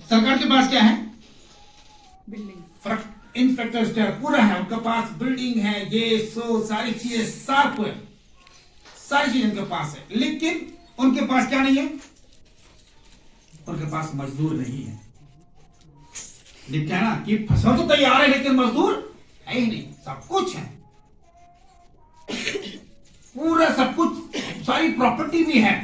सरकार के पास क्या है? बिल्डिंग, इंफ्रास्ट्रक्चर पूरा है, उनके पास बिल्डिंग है, ये सो सारी चीजें शार्प है, सारी चीजें उनके पास है, लेकिन उनके पास क्या नहीं है? उनके पास मजदूर नहीं है। देखते हैं ना कि फसल तो तैयार है लेकिन मजदूर है ही नहीं। सब कुछ है, पूरा सब कुछ, सारी प्रॉपर्टी भी है,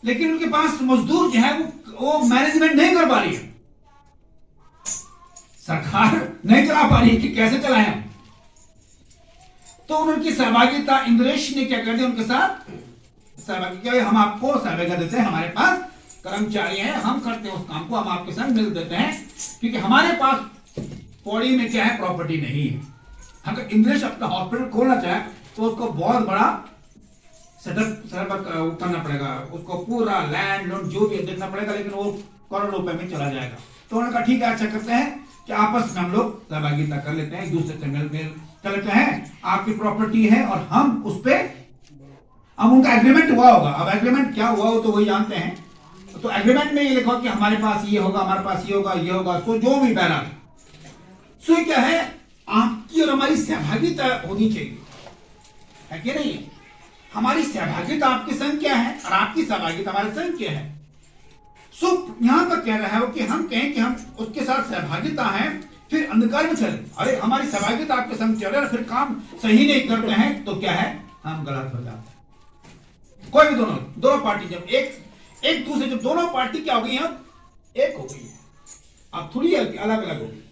लेकिन उनके पास मजदूर जो है वो मैनेजमेंट नहीं कर पा रही है, सरकार नहीं चला पा रही है कि कैसे चलाएं हम। तो उनकी सहभागिता इंद्रेश ने क्या कर दिया उनके साथ सहभागी, हम आपको सहभागिता देते हैं, हमारे पास कर्मचारी हैं, हम करते हैं उस काम को, हम आपके साथ मिल देते हैं, क्योंकि हमारे पास पौड़ी में क्या है, प्रॉपर्टी नहीं है। अगर इंद्रेश अपना हॉस्पिटल खोलना चाहे तो उसको बहुत बड़ा सेटअप करना पड़ेगा, उसको पूरा लैंड जो भी देखना पड़ेगा, लेकिन वो करोड़ों रुपए में चला जाएगा। तो उन्होंने कहा ठीक है, अच्छा करते हैं कि आपस में हम लोग सहभागिता कर लेते हैं, एक दूसरे से मिल कर लेते हैं, आपकी प्रॉपर्टी है और हम उस पर, अब उनका एग्रीमेंट हुआ होगा, अब एग्रीमेंट क्या हुआ हो तो वही जानते हैं। तो एग्रीमेंट में ये लिखा कि हमारे पास ये होगा, हमारे पास ये होगा, ये होगा, सो जो भी बैनर, सो क्या है, आपकी और हमारी सहभागिता होनी चाहिए, है कि नहीं? हमारी सहभागिता आपके संग क्या है और आपकी सहभागिता हमारे संग क्या है। सो यहां पर कह रहा है कि हम कहें कि हम उसके साथ सहभागिता है, फिर अंधकार में चले, अरे हमारी सहभागिता आपके संग चल रहा है, फिर काम सही नहीं करते हैं तो क्या है, हम गलत हो जाते हैं। कोई भी दोनों पार्टी जब एक दूसरे, जब दोनों पार्टी क्या हो गई है, एक हो गई है, अब थोड़ी अलग अलग हो गई,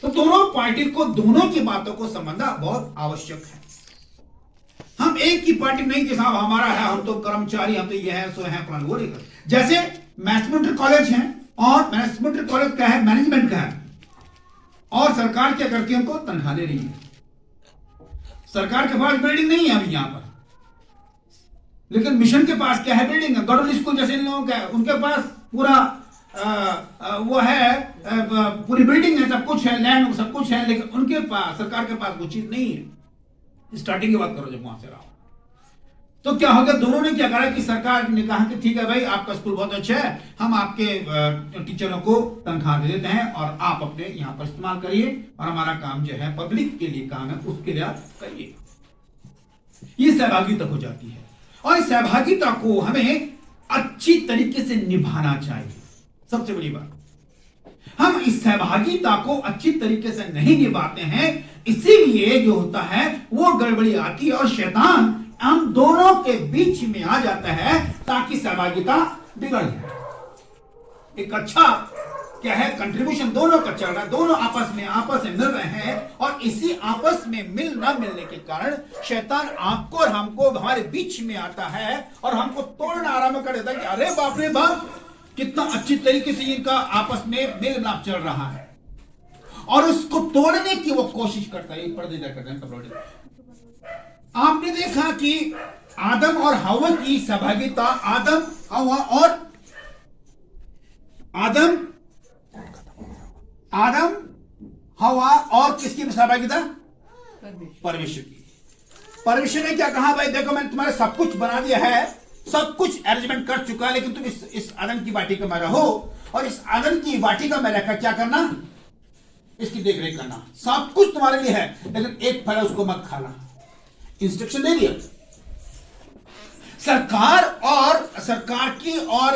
तो दोनों पार्टी को दोनों की बातों को समझना बहुत आवश्यक है। हम एक ही पार्टी नहीं कि साहब हमारा है, हम तो कर्मचारी, हम तो ये है सो है, प्लान वो नहीं कर। जैसे मैनेजमेंट कॉलेज है, और मैनेजमेंट कॉलेज क्या है, मैनेजमेंट का है, और सरकार क्या करती है, उनको तनख्वाह दे रही है। सरकार के पास बिल्डिंग नहीं है अभी यहां पर, लेकिन मिशन के पास क्या है, बिल्डिंग है। गवर्नमेंट स्कूल जैसे इन लोगों का है, उनके पास पूरा वो है, पूरी बिल्डिंग है, सब कुछ है, लैंड सब कुछ है, लेकिन उनके पास, सरकार के पास वो चीज नहीं है। स्टार्टिंग की बात करो जब वहां से रहा, तो क्या हो गया, दोनों ने क्या करा कि सरकार ने कहा कि ठीक है भाई, आपका स्कूल बहुत अच्छा है, हम आपके टीचरों को तनख्वाह दे देते हैं और आप अपने यहां पर इस्तेमाल करिए, और हमारा काम जो है पब्लिक के लिए काम है, उसके लिए आप करिए। ये सहभागिता हो जाती है, और इस सहभागिता को हमें अच्छी तरीके से निभाना चाहिए। सबसे बड़ी बात, हम इस सहभागिता को अच्छी तरीके से नहीं निभाते हैं, इसीलिए जो होता है वो गड़बड़ी आती है, और शैतान हम दोनों के बीच में आ जाता है ताकि सहभागिता बिगड़ जाए। एक अच्छा क्या है, कंट्रीब्यूशन दोनों का चल रहा है, दोनों आपस में मिल रहे हैं, और इसी आपस में मिल न मिलने के कारण शैतान आपको और हमको हमारे बीच में आता है, और हमको तोड़ना आरंभ कर देता है कि अरे बाप रे बाप, कितना अच्छी तरीके से इनका आपस में मेल मिलाप चल रहा है, और उसको तोड़ने की वो कोशिश करता है। आपने देखा कि आदम और हवा की सहभागिता, आदम हवा और किसकी सहभागिता, परमेश्वर की। परमेश्वर ने क्या कहा, भाई देखो मैंने तुम्हारे सब कुछ बना दिया है, सब कुछ अरेंजमेंट कर चुका है, लेकिन तुम इस आदम की वाटिका में रहो, और इस आदम की वाटिका में रहकर क्या करना, इसकी देखरेख करना, सब कुछ तुम्हारे लिए है, लेकिन एक फल उसको मत खाना। इंस्ट्रक्शन दे दिया। सरकार की और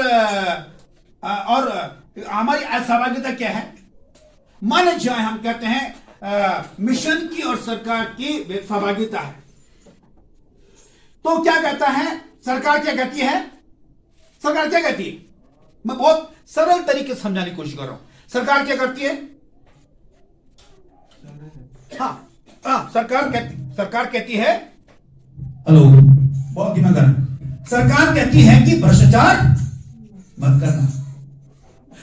हमारी सहभागिता क्या है, मान जाए हम कहते हैं मिशन की और सरकार की सहभागिता है, तो क्या कहता है, सरकार क्या कहती है, मैं बहुत सरल तरीके से समझाने की कोशिश कर रहा हूं। सरकार क्या करती है, सरकार कहती है, हेलो बहुत धीमा करना, सरकार कहती है कि भ्रष्टाचार मत करना,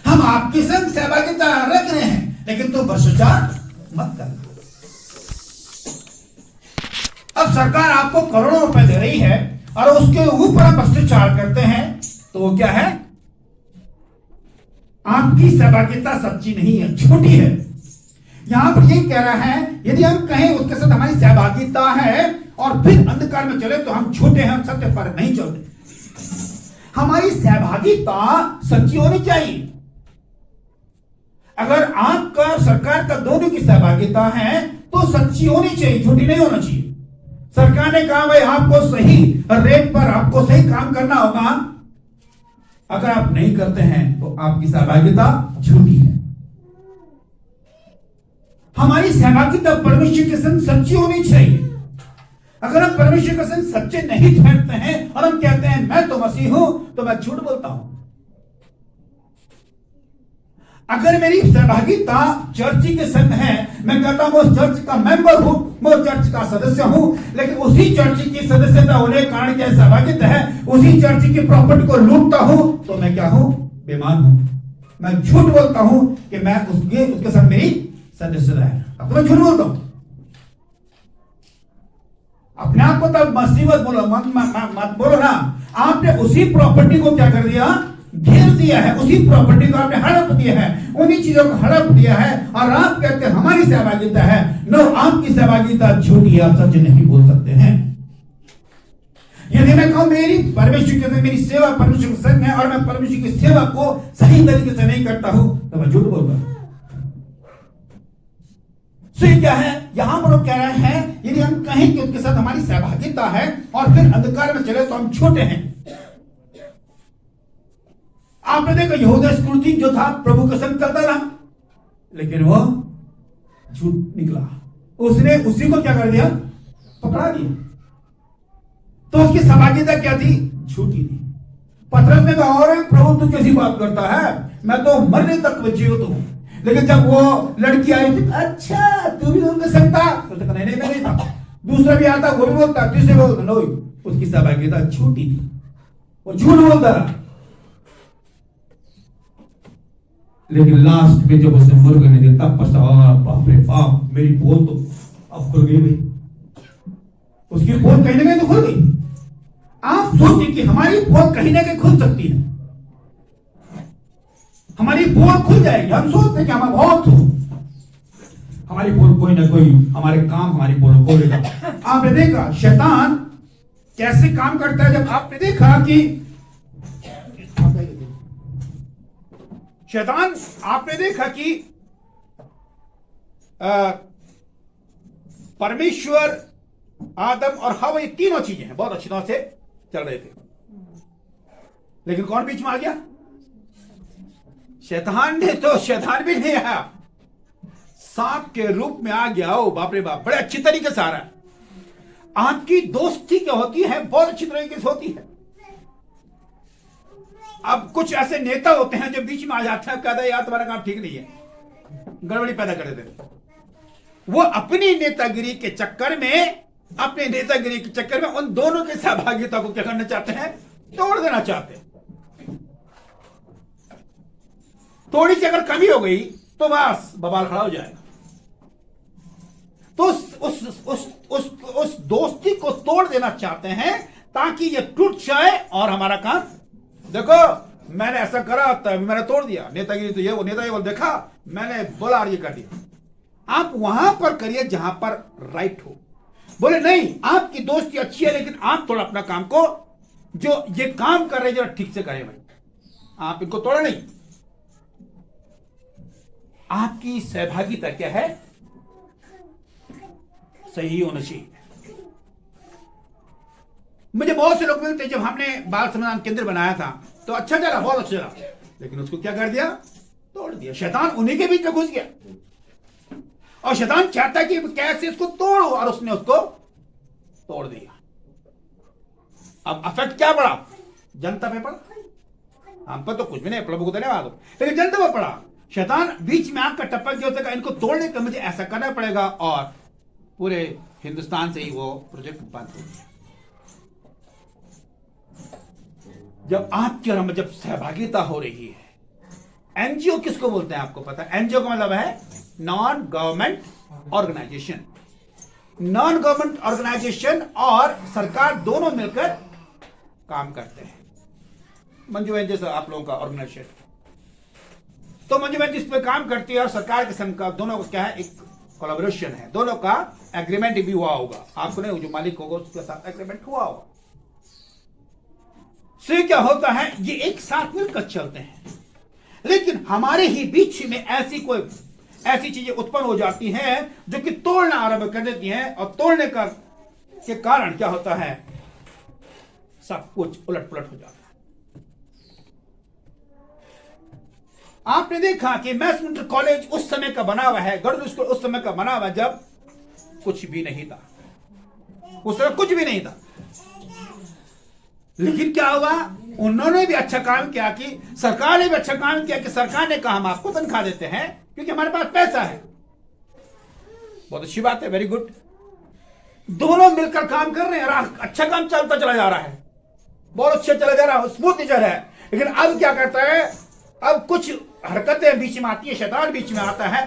हम आपके संग सहभागिता रख रहे हैं, लेकिन तो भ्रष्टाचार मत करना। अब सरकार आपको करोड़ों रुपए दे रही है और उसके ऊपर आप भ्रष्टाचार करते हैं, तो वो क्या है, आपकी सहभागिता सच्ची नहीं है, झूठी है। यहां पर ये कह रहा है, यदि हम कहें उसके साथ हमारी सहभागिता है और फिर अंधकार में चले तो हम झूठे हैं, हम सत्य पर नहीं चलते। हमारी सहभागिता सच्ची होनी चाहिए। अगर आपका और सरकार का दोनों की सहभागिता है तो सच्ची होनी चाहिए, झूठी नहीं होना चाहिए। सरकार ने कहा भाई आपको सही रेट पर आपको सही काम करना होगा, अगर आप नहीं करते हैं तो आपकी सहभागिता झूठी है। हमारी सहभागिता परमेश्वर के संग सच्ची होनी चाहिए। अगर हम परमेश्वर के संग सच्चे नहीं ठहरते हैं और हम कहते हैं मैं तो मसीह हूं, तो मैं झूठ बोलता हूं। अगर मेरी सहभागिता चर्च के संग है, मैं कहता हूं उस चर्च का मेंबर हूं, मैं उस चर्च का सदस्य हूं, लेकिन उसी चर्च की सदस्यता होने के कारण क्या सहभागिता है, उसी चर्च की प्रॉपर्टी को लूटता हूं, तो मैं क्या हूं? बेईमान हूं। मैं झूठ बोलता हूं कि मैं उसके संग मेरी सदस्यता है। अब तो मैं झूठ बोलता हूं। अपने आप को तब मसीह मत बोलो, मत बोलो ना। आपने उसी प्रॉपर्टी को क्या कर दिया? घेर दिया है। उसी प्रॉपर्टी को आपने हड़प दिया है, उन्हीं चीजों को हड़प दिया है, और आप कहते हैं हमारी सहभागिता है। नो, आपकी सहभागिता झूठी है, आप सच नहीं बोल सकते हैं। यदि मैं कहूं मेरी परमेश्वर के मेरी सेवा परमेश्वर के संग है और मैं परमेश्वर की सेवा को सही तरीके से नहीं करता हूं, तो मैं झूठ बोलता हूं। तो ये क्या है? यहां पर लोग कह रहे हैं यदि हम कहें कि उसके साथ हमारी सहभागिता है और फिर अंधकार में चले तो हम छोटे हैं। आपने देखा यहूदा स्कूल जो था प्रभु के संग चलता रहा, लेकिन वो झूठ निकला। उसने उसी को क्या कर दिया? पकड़ा दिया। तो उसकी सहभागिता क्या थी? झूठी थी। पतरस ने कहा और प्रभु तू कैसी बात करता है, मैं तो मरने तक जीवित हूं। लेकिन जब वो लड़की आई थी, अच्छा तू भी उनके संग था? तो नहीं नहीं मैं नहीं था। दूसरा भी आता, वो भी बोलता, तीसरे बोलता, नो, उसकी सहभागिता झूठी थी, वो झूठ बोलता रहा। लेकिन लास्ट में जब उसने मुर्गे ने दिया तब पछतावा, बाप रे बाप, मेरी पोल तो अब खुल गई भाई। उसकी पोल कहीं ना कहीं तो खुल गई। आप सोचिए कि हमारी पोल कहीं ना कहीं खुल सकती है, हमारी पोल खुल जाएगी। हम सोचते हैं कि हम बहुत हो, हमारी पोल कोई ना कोई हमारे काम हमारी पोल खोलेगा। आपने देखा शैतान कैसे काम करता है। जब आपने देखा कि शैतान, आपने देखा कि परमेश्वर, आदम और हवा, ये तीनों चीजें हैं बहुत अच्छी तरह से चल रहे थे, लेकिन कौन बीच में आ गया? शैतान ने। तो शैतान भी नहीं आया, सांप के रूप में आ गया। ओ बाप रे बाप, बड़े अच्छी तरीके से आ रहा है। आपकी दोस्ती क्या होती है? बहुत अच्छी तरीके से होती है। अब कुछ ऐसे नेता होते हैं जो बीच में आ जाते हैं, कहते हैं यार तुम्हारा काम ठीक नहीं है, गड़बड़ी पैदा कर देते हैं। वो अपनी नेतागिरी के चक्कर में उन दोनों की सहभागिता को क्या करना चाहते हैं? तोड़ देना चाहते हैं। थोड़ी सी अगर कमी हो गई तो बस बवाल खड़ा हो जाएगा। तो उस दोस्ती को तोड़ देना चाहते हैं ताकि ये टूट जाए और हमारा काम, देखो मैंने ऐसा करा तभी मैंने तोड़ दिया, नेतागिरी तो ये वो नेता ये बोल, देखा मैंने बोला और ये कर दिया। आप वहां पर करिए जहां पर राइट हो। बोले नहीं आपकी दोस्ती अच्छी है, लेकिन आप थोड़ा अपना काम को, जो ये काम कर रहे जरा ठीक से करें भाई, आप इनको तोड़ा नहीं। आपकी सहभागिता क्या है? सही होना चाहिए। मुझे बहुत से लोग मिलते, जब हमने बाल समाधान केंद्र बनाया था तो अच्छा चला, बहुत अच्छा चला, लेकिन उसको क्या कर दिया? तोड़ दिया। शैतान उन्हीं के बीच में घुस गया और शैतान चाहता है कि कैसे इसको तोड़ो, और उसने उसको तोड़ दिया। अब इफेक्ट क्या पड़ा? जनता पे पड़ा। हम पर तो कुछ भी नहीं, प्रभु को धन्यवाद हो, लेकिन जनता पे पड़ा। शैतान बीच में आपका टपक गया, उसने कहा इनको तोड़ने का मुझे ऐसा करना पड़ेगा, और पूरे हिंदुस्तान से ही वो प्रोजेक्ट बंद हो गया। जब आपकी और जब सहभागिता हो रही है, एनजीओ किसको बोलते हैं आपको पता है? एनजीओ का मतलब है non government organisation. Non government organisation और सरकार दोनों मिलकर काम करते हैं। मंजू बहन जैसा आप लोगों का ऑर्गेनाइजेशन, तो मंजू बहन जिस पे काम करती है और सरकार के संग का, दोनों का क्या है? एक कोलैबोरेशन है, दोनों का एग्रीमेंट भी हुआ होगा। आपको नहीं, जो मालिक होगा उसके साथ एग्रीमेंट हुआ होगा। से क्या होता है, ये एक साथ मिलकर चलते हैं, लेकिन हमारे ही बीच में ऐसी चीजें उत्पन्न हो जाती हैं जो कि तोड़ना आरंभ कर देती हैं, और तोड़ने का के कारण क्या होता है, सब कुछ उलट पुलट हो जाता है। आपने देखा कि मैसमेंटर कॉलेज उस समय का बना हुआ है, गर्ल्स स्कूल उस समय का बना हुआ है जब कुछ भी नहीं था, उस समय कुछ भी नहीं था। लेकिन क्या हुआ, उन्होंने भी अच्छा काम किया कि सरकार ने भी अच्छा काम किया कि सरकार ने कहा हम आपको तनख्वाह देते हैं क्योंकि हमारे पास पैसा है। बहुत अच्छी बात है, वेरी गुड। दोनों मिलकर काम कर रहे हैं, अच्छा काम चलता चला जा रहा है, बहुत अच्छा चला जा रहा है, स्मूथ चल रहा है। लेकिन अब क्या करता है, अब कुछ हरकतें बीच में आती है, शैतान बीच में आता है,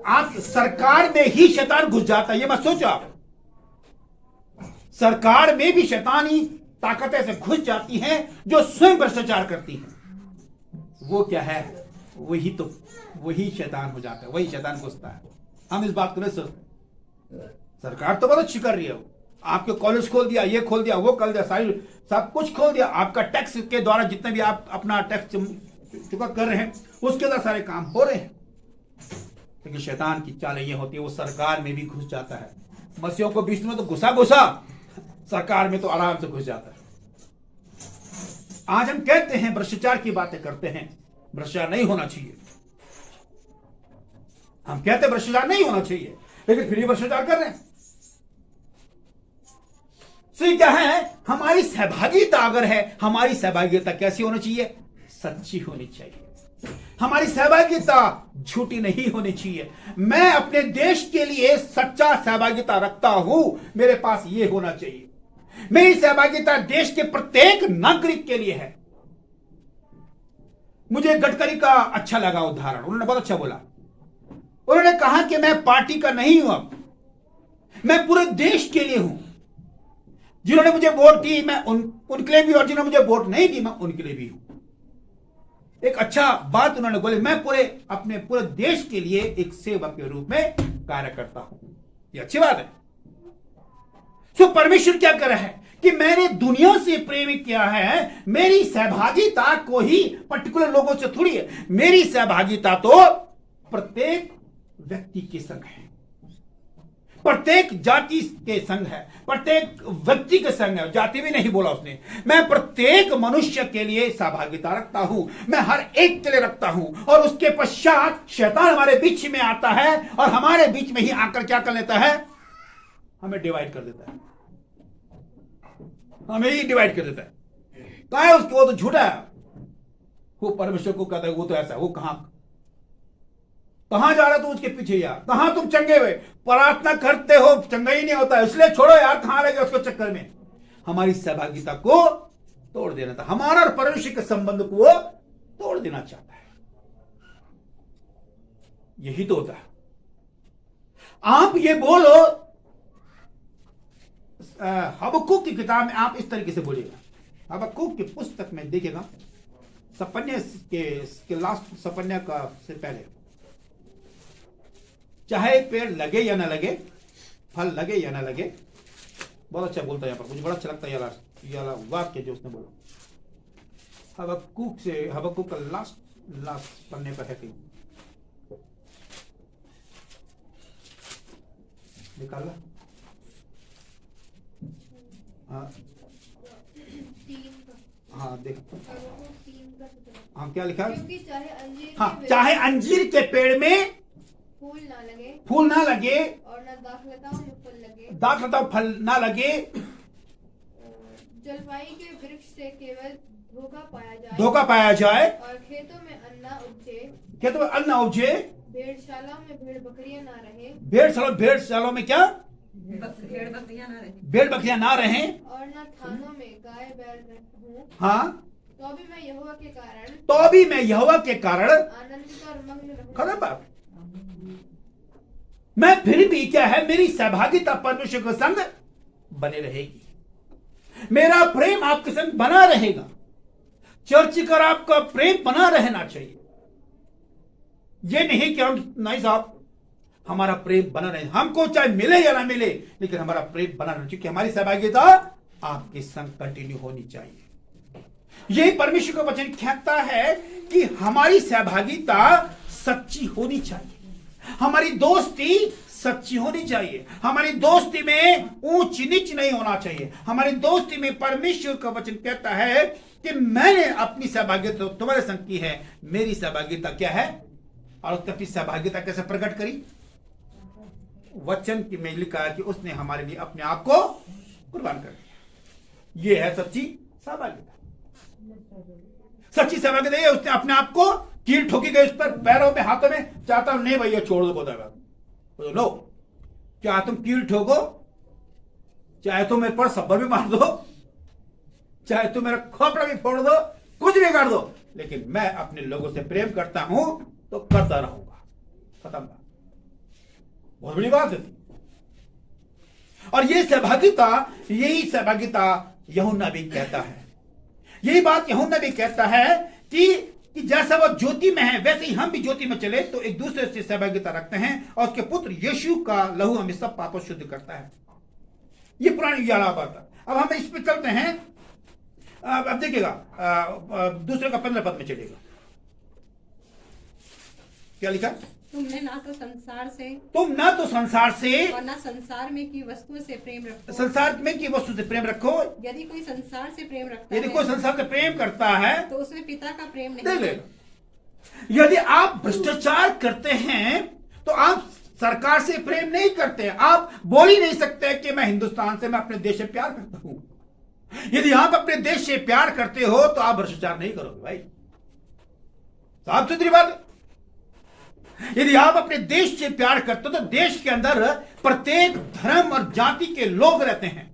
आप सरकार में ही शैतान घुस जाता है। ये मत सोचो आप, सरकार में भी शैतानी ताकतें से घुस जाती हैं जो स्वयं भ्रष्टाचार करती हैं। वो क्या है, वही शैतान हो जाता है, वही शैतान घुसता है। हम इस बात को नहीं सोचते। सरकार तो बहुत अच्छी कर रही है, आपके कॉलेज खोल दिया, ये खोल दिया, वो कर दिया, सब कुछ खोल दिया, आपका टैक्स के द्वारा जितने भी आप अपना टैक्स चुका कर रहे हैं उसके द्वारा सारे काम हो रहे हैं। लेकिन शैतान की चाल ये होती है, वो सरकार में भी घुस जाता है। मसीहों को बीच में तो घुसा सरकार में तो आराम से घुस जाता है। आज हम कहते हैं भ्रष्टाचार की बातें करते हैं, भ्रष्टाचार नहीं होना चाहिए, हम कहते हैं भ्रष्टाचार नहीं होना चाहिए, लेकिन फिर भी भ्रष्टाचार कर रहे हैं। तो क्या है, हमारी सहभागिता अगर है, हमारी सहभागिता कैसी होनी चाहिए, सच्ची होनी चाहिए। हमारी सहभागिता झूठी नहीं होनी चाहिए। मैं अपने देश के लिए सच्चा सहभागिता रखता हूं, मेरे पास यह होना चाहिए। मेरी सहभागिता देश के प्रत्येक नागरिक के लिए है। मुझे गडकरी का अच्छा लगा उदाहरण, उन्होंने बहुत अच्छा बोला। उन्होंने कहा कि मैं पार्टी का नहीं हूं, अब मैं पूरे देश के लिए हूं। जिन्होंने मुझे वोट दी मैं उनके लिए भी, और जिन्होंने मुझे वोट नहीं दी मैं उनके लिए भी हूं। एक अच्छा बात उन्होंने बोली, मैं अपने पूरे देश के लिए एक सेवक के रूप में कार्य करता हूं। ये अच्छी बात है। सो परमेश्वर क्या कर रहा है कि मैंने दुनिया से प्रेम किया है, मेरी सहभागिता को ही पर्टिकुलर लोगों से थोड़ी है, मेरी सहभागिता तो प्रत्येक व्यक्ति के संग है, प्रत्येक जाति के संग है, प्रत्येक व्यक्ति के संग है। जाति भी नहीं बोला उसने, मैं प्रत्येक मनुष्य के लिए सहभागिता रखता हूं, मैं हर एक के लिए रखता हूं। और उसके पश्चात शैतान हमारे बीच में आता है और हमारे बीच में ही आकर क्या कर लेता है, हमें डिवाइड कर देता है, हमें ही डिवाइड कर देता है। कहा है उसको, वो तो झूठा है, वो परमेश्वर को कहता है वो तो ऐसा, वो कहां जा रहा तू उसके पीछे यार, कहां तुम चंगे हुए, प्रार्थना करते हो चंगा ही नहीं होता, इसलिए छोड़ो यार, कहां लगे उसको चक्कर में। हमारी सहभागिता को तोड़ देना था, हमारा और परमेश्वर के संबंध को वो तोड़ देना चाहता है। यही तो होता है। आप ये बोलो, हबक्कुक की किताब में आप इस तरीके से बोलिएगा, हबक्कुक की पुस्तक में देखिएगा, सपन्या के लास्ट सपन्या का से पहले, चाहे पेड़ लगे या ना लगे, फल लगे या ना लगे, बहुत अच्छा बोलता है यहाँ पर, मुझे बड़ा अच्छा लगता है ये वाक्य जो उसने बोला। हबक्कुक का लास्ट पन्ने पर है, कहीं निकाला। हाँ देख, हाँ क्या लिखा, चाहे अंजीर के पेड़ में फूल ना लगे और ना दाखलताओं में फल लगे, फल ना लगे, जलवायु के वृक्ष से केवल धोखा पाया जाए, और खेतों में अन्न उपजे, भेड़शालाओं में भेड़ बकरियां ना रहे, भेड़शालाओं में क्या भेड़ बकरियां ना रहे, और ना थानों में गाय बैल हूँ, हाँ तो भी मैं यहोवा के कारण आनंदित और मग्न रहूंगा। खत्म बात। मैं फिर भी क्या है, मेरी सहभागिता परमेश्वर के संग बने रहेगी, मेरा प्रेम आपके संग बना रहेगा। चर्च कर आपका प्रेम बना रहना चाहिए। ये नहीं कि हम नहीं साहब, हमारा प्रेम बना रहे, हमको चाहे मिले या ना मिले, लेकिन हमारा प्रेम बना रहना चाहिए, हमारी सहभागिता आपके संग कंटिन्यू होनी चाहिए। यही परमेश्वर का वचन कहता है कि हमारी सहभागिता सच्ची होनी चाहिए, हमारी दोस्ती सच्ची होनी चाहिए, हमारी दोस्ती में ऊंच नीच नहीं होना चाहिए। हमारी दोस्ती में परमेश्वर का वचन कहता है कि मैंने अपनी सहभागिता तुम्हारे संग की है, मेरी सहभागिता क्या है, और उसने अपनी सहभागिता कैसे प्रकट करी? वचन की में लिखा है कि उसने हमारे लिए अपने आप को कुर्बान कर दिया। ये है सच्ची सहभागिता। सच्ची सहभागिता ये उसने अपने आप को कील ठोकी गई, उस पर पैरों में हाथों में, चाहता हूं नहीं भैया छोड़ दो, बोलो नो, चाहे तुम कील ठोको, चाहे तुम मेरे पर सब्बर भी मार दो, चाहे तुम मेरा खोपड़ा भी फोड़ दो, कुछ भी कर दो, लेकिन मैं अपने लोगों से प्रेम करता हूं तो करता रहूंगा। खत्म बात। बहुत बड़ी बात है। और ये सहभागिता, यही सहभागिता यूहन्ना भी कहता है, यही बात यूहन्ना भी कहता है कि जैसा वो ज्योति में है वैसे ही हम भी ज्योति में चले तो एक दूसरे से सहभागिता रखते हैं, और उसके पुत्र यीशु का लहू हमें सब पापों शुद्ध करता है। ये पुरानी बात है। अब हम इस पे चलते हैं। अब देखिएगा दूसरे का 15 पद में चलेगा, क्या लिखा? तुम ना तो संसार से और ना संसार में की वस्तु से प्रेम रखो। संसार में की वस्तु से प्रेम रखो। यदि कोई संसार से प्रेम रखता यदि कोई संसार से प्रेम करता है तो उसमें पिता का प्रेम नहीं देख है। लेगा। यदि आप भ्रष्टाचार करते हैं तो आप सरकार से प्रेम नहीं करते। आप बोल ही नहीं सकते कि मैं हिंदुस्तान से, मैं अपने देश से प्यार करता हूं। यदि आप अपने देश से प्यार करते हो तो आप भ्रष्टाचार नहीं करोगे भाई, साफ सुथरी बात। यदि आप अपने देश से प्यार करते हो तो देश के अंदर प्रत्येक धर्म और जाति के लोग रहते हैं।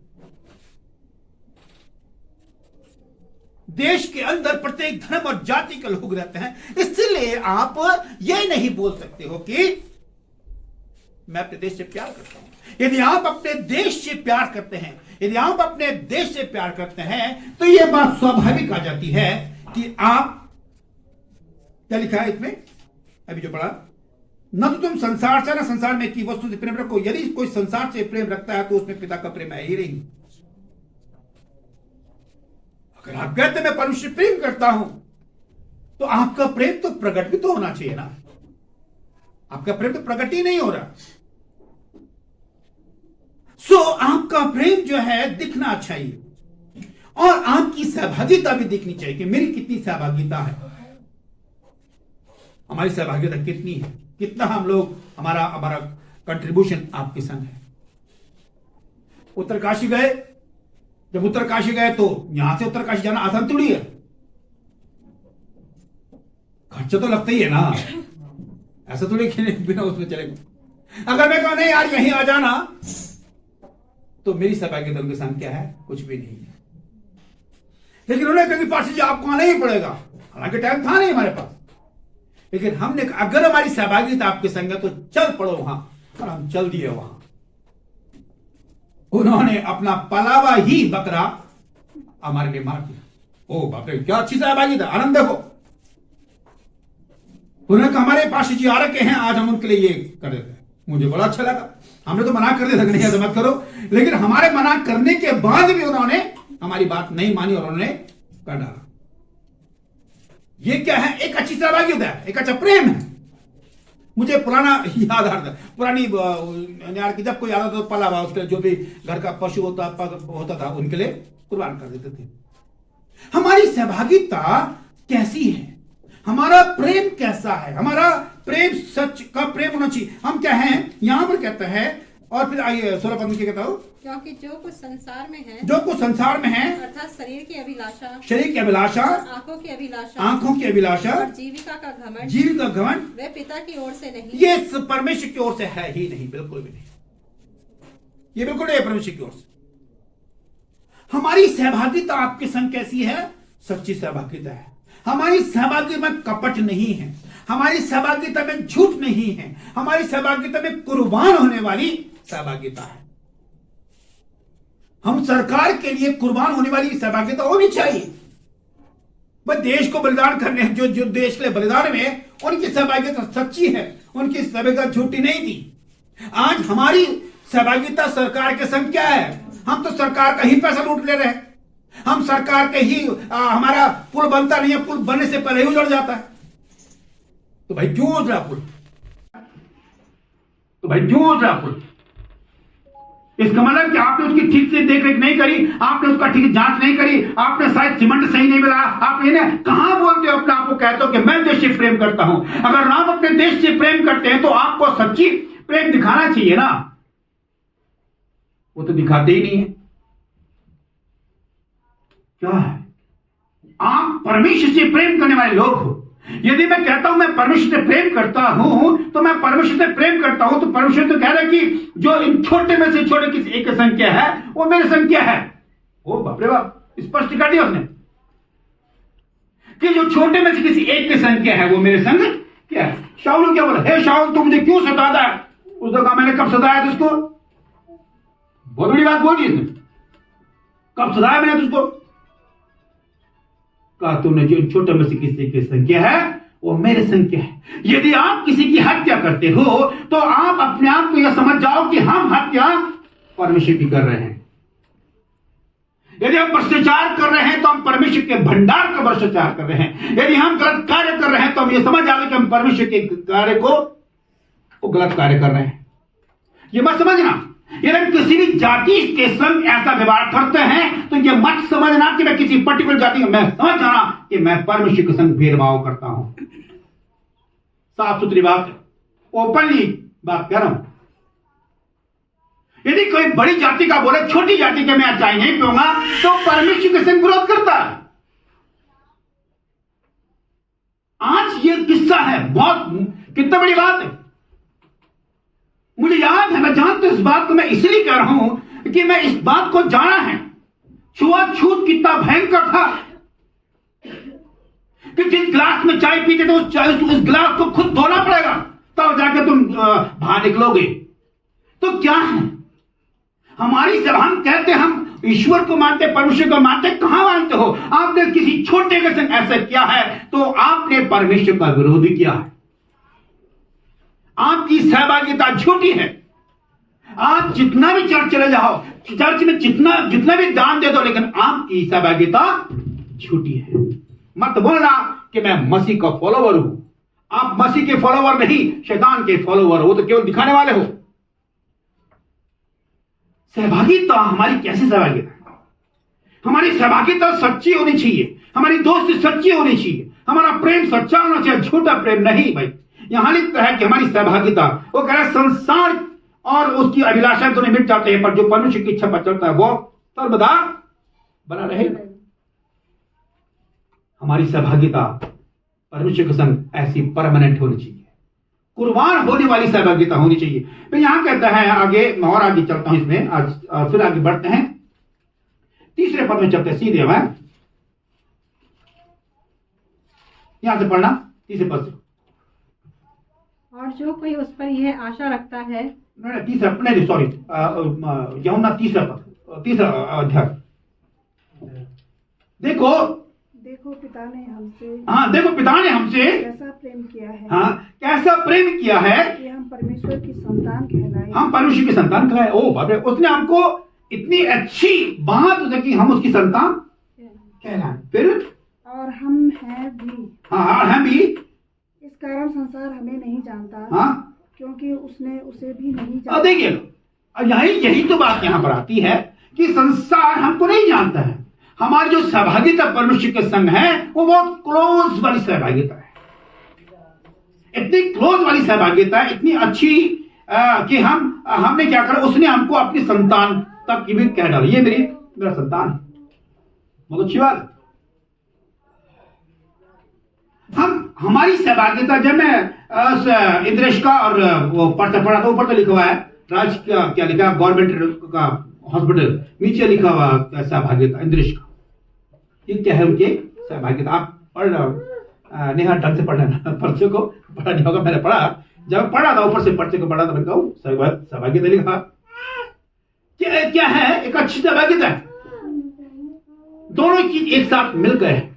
देश के अंदर प्रत्येक धर्म और जाति के लोग रहते हैं, इसलिए आप यह नहीं बोल सकते हो कि मैं अपने देश से प्यार करता हूं। यदि आप अपने देश से प्यार करते हैं, यदि आप अपने देश से प्यार करते हैं तो यह बात स्वाभाविक आ जाती है कि आप, क्या लिखा है इसमें अभी जो पढ़ा, न तो तुम संसार से, न संसार में की वस्तु से प्रेम रखो। यदि कोई संसार से प्रेम रखता है तो उसमें पिता का प्रेम है ही नहीं। अगर आप कहते मैं परमेश्वर से प्रेम करता हूं तो आपका प्रेम तो प्रकट भी तो होना चाहिए ना। आपका प्रेम तो प्रकट ही नहीं हो रहा। आपका प्रेम जो है दिखना चाहिए और आपकी सहभागिता भी दिखनी चाहिए कि मेरी कितनी सहभागिता है, हमारी सहभागिता कितनी है, कितना हम लोग, हमारा कंट्रीब्यूशन आपके संग है। उत्तरकाशी गए, जब उत्तरकाशी गए तो यहां से उत्तरकाशी जाना आसान थोड़ी है, खर्चा तो लगता ही है ना। ऐसा थोड़ी बिना उसमें चलेगा। अगर मैं कहूं नहीं यार यहीं आ जाना, तो मेरी सहभागिता उनके संग क्या है? कुछ भी नहीं है। लेकिन उन्होंने कहा कि पास जी आपको आना ही पड़ेगा, हालांकि टाइम था नहीं हमारे पास, लेकिन हमने कहा अगर हमारी सहभागिता आपके संग है तो चल पड़ो वहां, और हम चल दिए वहां। उन्होंने अपना पलावा ही बकरा हमारे लिए मार दिया। ओ बाप रे, क्या अच्छी सहभागिता, आनंद देखो। उन्होंने कहा हमारे पास जी आ रखे हैं, आज हम उनके लिए ये कर देते हैं। मुझे बड़ा अच्छा लगा। हमने तो मना कर दिया था नहीं ऐसा मत करो, लेकिन हमारे मना करने के बाद भी उन्होंने हमारी बात नहीं मानी और उन्होंने कर डाला। ये क्या है? एक अच्छी सहभागिता है, एक अच्छा प्रेम है। मुझे पुराना याद आता है, पुरानी यार की जब कोई आता तो पलावा, उसके जो भी घर का पशु होता था उनके लिए कुर्बान कर देते थे। हमारी सहभागिता कैसी है? हमारा प्रेम कैसा है? हमारा प्रेम सच का प्रेम होना चाहिए। हम क्या हैं यहां पर कहता है, और फिर आइए 16 पद में क्या कहता हूं, क्योंकि जो कुछ संसार में है, जो कुछ संसार में है, अर्थात शरीर की अभिलाषा, शरीर की अभिलाषा, आंखों की अभिलाषा, आंखों की अभिलाषा और जीविका का घमंड, जीवन का घमंड, वे पिता की ओर से नहीं, ये परमेश्वर की ओर से है ही नहीं, बिल्कुल भी नहीं। ये बिल्कुल नहीं है परमेश्वर की ओर से। हमारी सहभागिता आपके संग कैसी है? सच्ची सहभागिता है। हमारी सहभागिता में कपट नहीं है, हमारी सहभागिता में झूठ नहीं है, हमारी सहभागिता में कुर्बान होने वाली सहभागिता है। हम सरकार के लिए कुर्बान होने वाली सहभागिता होनी चाहिए। वह देश को बलिदान करने, जो देश के लिए बलिदान में उनकी सहभागिता सच्ची है, उनकी सहभागिता झूठी नहीं थी। आज हमारी सहभागिता सरकार के संग क्या है? हम तो सरकार का ही पैसा लूट ले रहे हैं। हम सरकार के ही हमारा पुल बनता नहीं है, पुल बनने से पहले ही उजड़ जाता है। तो भाई क्यों उजड़ा पुल? तो भाई क्यों उजड़ा पुल? इसका मतलब कि आपने उसकी ठीक से देख रेख नहीं करी, आपने उसका ठीक जांच नहीं करी, आपने शायद सीमेंट सही नहीं मिला। आप इन्हें कहां बोलते हो अपने आप को, कहते हो कि मैं देश से प्रेम करता हूं। अगर आप अपने देश से प्रेम करते हैं तो आपको सच्ची प्रेम दिखाना चाहिए ना, वो तो दिखाते ही नहीं है। क्या है? आप परमेश्वर से प्रेम करने वाले लोग हो। यदि मैं कहता हूं मैं परमेश्वर से प्रेम करता हूं, तो मैं परमेश्वर से प्रेम करता हूं, तो परमेश्वर तो कह रहा है कि जो इन छोटे में से छोटे किसी एक की संख्या है वो मेरी संख्या है। ओ बाप रे बाप, स्पष्ट कर दिया उसने कि जो छोटे में से किसी एक की संख्या है वो मेरे संग क्या है। शाऊल ने क्या बोला? हे शाऊल, तू मुझे क्यों सताता है? उसने कहा मैंने कब सताया तुझको? बहुत बड़ी बात बोली इसने, कब सताया मैंने तुझको? कहा तुमने जो छोटे में से किसी की संख्या है वो मेरे संख्या है। यदि आप किसी की हत्या करते हो तो आप अपने आप को यह समझ जाओ कि हम हत्या परमेश्वर की कर रहे हैं। यदि हम भ्रष्टाचार कर रहे हैं तो हम परमेश्वर के भंडार का भ्रष्टाचार कर रहे हैं। यदि हम गलत कार्य कर रहे हैं तो हम ये समझ जाते कि हम परमेश्वर के कार्य को गलत कार्य कर रहे हैं। ये मत समझना, यदि हम किसी भी जाति के संग ऐसा व्यवहार करते हैं तो ये मत समझना कि मैं किसी पर्टिकुलर जाति का, मैं समझ जाना कि मैं परमेश्वर के संग भेदभाव करता हूं। साफ सुथरी बात, ओपनली बात कर रहा हूं। यदि कोई बड़ी जाति का बोले छोटी जाति के मैं चाय नहीं पीऊंगा तो परमेश्वर के संग विरोध करता है। आज ये किस्सा है, बहुत कितना बड़ी बात है। मुझे याद है, मैं जानता हूं इस बात को, मैं इसलिए कह रहा हूं कि मैं इस बात को जाना है। छुआछूत कितना भयंकर था कि जिस गिलास में चाय पीते थे उस गिलास को खुद धोना पड़ेगा तब जाके तुम बाहर निकलोगे। तो क्या है हमारी सब, हम कहते हम ईश्वर को मानते, परमेश्वर को मानते, कहां मानते हो? आपने किसी छोटे के संग ऐसा किया है तो आपने परमेश्वर का विरोध किया है। आपकी सहभागिता झूठी है। आप जितना भी चर्च चले जाओ, चर्च में जितना भी दान दे दो, लेकिन आपकी सहभागिता झूठी है। मत बोलना कि मैं मसीह का फॉलोवर हूं। आप मसीह के फॉलोवर नहीं, शैतान के फॉलोवर हो। वो तो केवल दिखाने वाले हो। सहभागिता हमारी कैसी सहभागिता? हमारी सहभागिता सच्ची होनी चाहिए, हमारी दोस्ती सच्ची होनी चाहिए, हमारा प्रेम सच्चा होना चाहिए, झूठा प्रेम नहीं। भाई यहां लिखता है कि हमारी सहभागिता, वो कह रहा है संसार और उसकी अभिलाषा दोनों मिट जाते हैं, पर जो परमेश्वर की इच्छा पर चलता है वो सर्वदा बना रहेगा। हमारी सहभागिता परमेश्वर के संग ऐसी परमानेंट होनी चाहिए, कुर्बान होने वाली सहभागिता होनी चाहिए। तो यहां कहता है आगे, मैं और आगे चलता हूं इसमें, आज फिर आगे बढ़ते हैं, तीसरे पद में चलते हैं सीधे। मैं यहां से पढ़ना तीसरे पद से। और जो कोई उस पर यह आशा रखता है, तीसरा, नहीं सॉरी, यूहन्ना तीसरा पद, तीसरा अध्याय। देखो पिता ने हमसे, हाँ देखो पिता ने हमसे कैसा प्रेम किया है, हाँ कैसा प्रेम किया है कि हम परमेश्वर की संतान कहलाए। हम परमेश्वर की संतान कहलाए। ओ बाप रे, उसने हमको इतनी अच्छी बात कि हम उसकी संतान कहलाए। फिर और हम हैं भी, हाँ हम भी, इस कारण संसार हमें नहीं जानता, हाँ क्योंकि उसने उसे भी नहीं जाना। देखिए यही तो बात यहाँ पर आती है कि संसार हमको नहीं जानता है। हमारी जो सहभागिता परमेश्वर के संग है वो बहुत क्लोज वाली सहभागिता है, इतनी क्लोज वाली सहभागिता है, इतनी अच्छी कि हमने क्या करा, उसने हमको अपनी संतान तक की भी कह डाला, ये मेरा संतान है। बहुत अच्छी बात। हमारी सहभागिता, जब मैं इंद्रेश का और वो पढ़ा था, ऊपर तो लिखा हुआ है राज क्या लिखा है, गवर्नमेंट का हॉस्पिटल, नीचे लिखा हुआ सहभागिता इंद्रेश का। ये क्या है उनकी सहभागिता? आप पढ़ रहे नेहा, ढंग से पढ़ना, पर्चे को पढ़ा नहीं होगा। मैंने पढ़ा, जब पढ़ा था ऊपर से पर्चे को पढ़ा था, मैंने कहा सहभागिता लिखा क्या है, एक अच्छी सहभागिता है। दोनों चीज एक साथ मिल गए।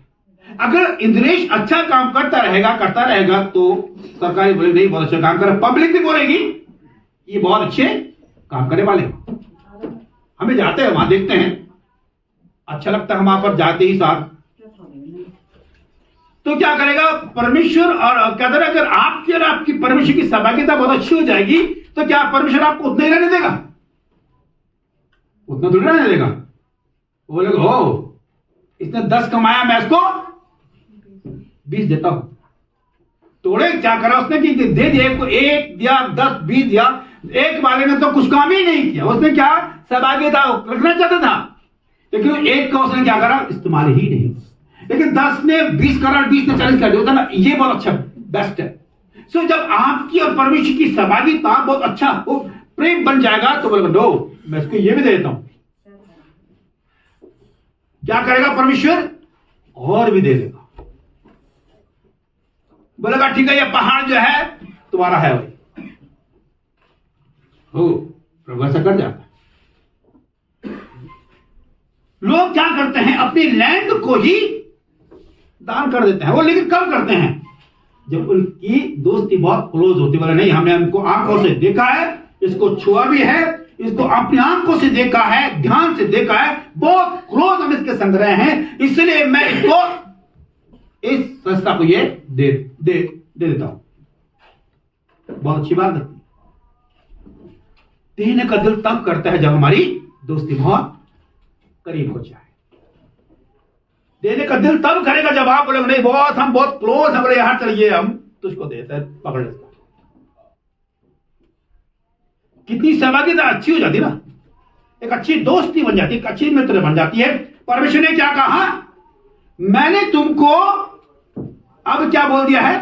अगर इंद्रेश अच्छा काम करता रहेगा तो सरकारी बोलेगी नहीं बहुत अच्छा काम कर रहा, पब्लिक भी बोलेगी ये बहुत अच्छे काम करने वाले। हमें जाते हैं वहां देखते हैं अच्छा लगता है हम वहां पर जाते ही साथ। तो क्या करेगा परमेश्वर, और कहते हैं अगर आपकी और आपकी परमेश्वर की सहभागिता बहुत अच्छी हो जाएगी तो क्या परमेश्वर आपको उतना ही रहने देगा? उतना थोड़ी रहने देगा। वो बोलेगा हो इसने 10 कमाया, मैं इसको 20 देता हूं। तोड़े क्या करा उसने कि दे दिया, को 1 दिया, 10, 20 दिया। एक वाले ने तो कुछ काम ही नहीं किया, उसने क्या सहभागिता रखना चाहता था, लेकिन एक का उसने क्या करा, इस्तेमाल ही नहीं। लेकिन 10 ने 20 करा, 20 ने 40 कर दिया, होता ना, ये बहुत अच्छा बेस्ट है। सो जब आपकी और परमेश्वर की सहभागिता बहुत अच्छा वो प्रेम बन जाएगा तो बोलेगा नो मैं इसको ये भी दे देता हूं। क्या करेगा परमेश्वर? और भी दे देगा। बोलेगा ठीक है ये पहाड़ जो है तुम्हारा है भाई। हो प्रभु ऐसा कर जाता है। लोग क्या करते हैं अपनी लैंड को ही दान कर देते हैं वो, लेकिन कब करते हैं? जब उनकी दोस्ती बहुत क्लोज होती है। बोले नहीं हमने उनको आंखों से देखा है, इसको छुआ भी है, इसको अपनी आंखों से देखा है, ध्यान से देखा है, बहुत क्लोज हम इसके संग रहे हैं, इसलिए मैं इसको इस संस्था को ये दे देता हूं। बहुत अच्छी बात है। देने का दिल तब करता है जब हमारी दोस्ती बहुत करीब हो जाए। देने का दिल तब करेगा जब आप बोले नहीं बहुत हम बहुत क्लोज हैं, बोले यहां चलिए हम तुझको देते हैं, पकड़ लेता। कितनी सहभागिता अच्छी हो जाती ना, एक अच्छी दोस्ती बन जाती है, एक अच्छी मित्र बन जाती है। परमेश्वर ने क्या कहा? मैंने तुमको अब क्या बोल दिया है?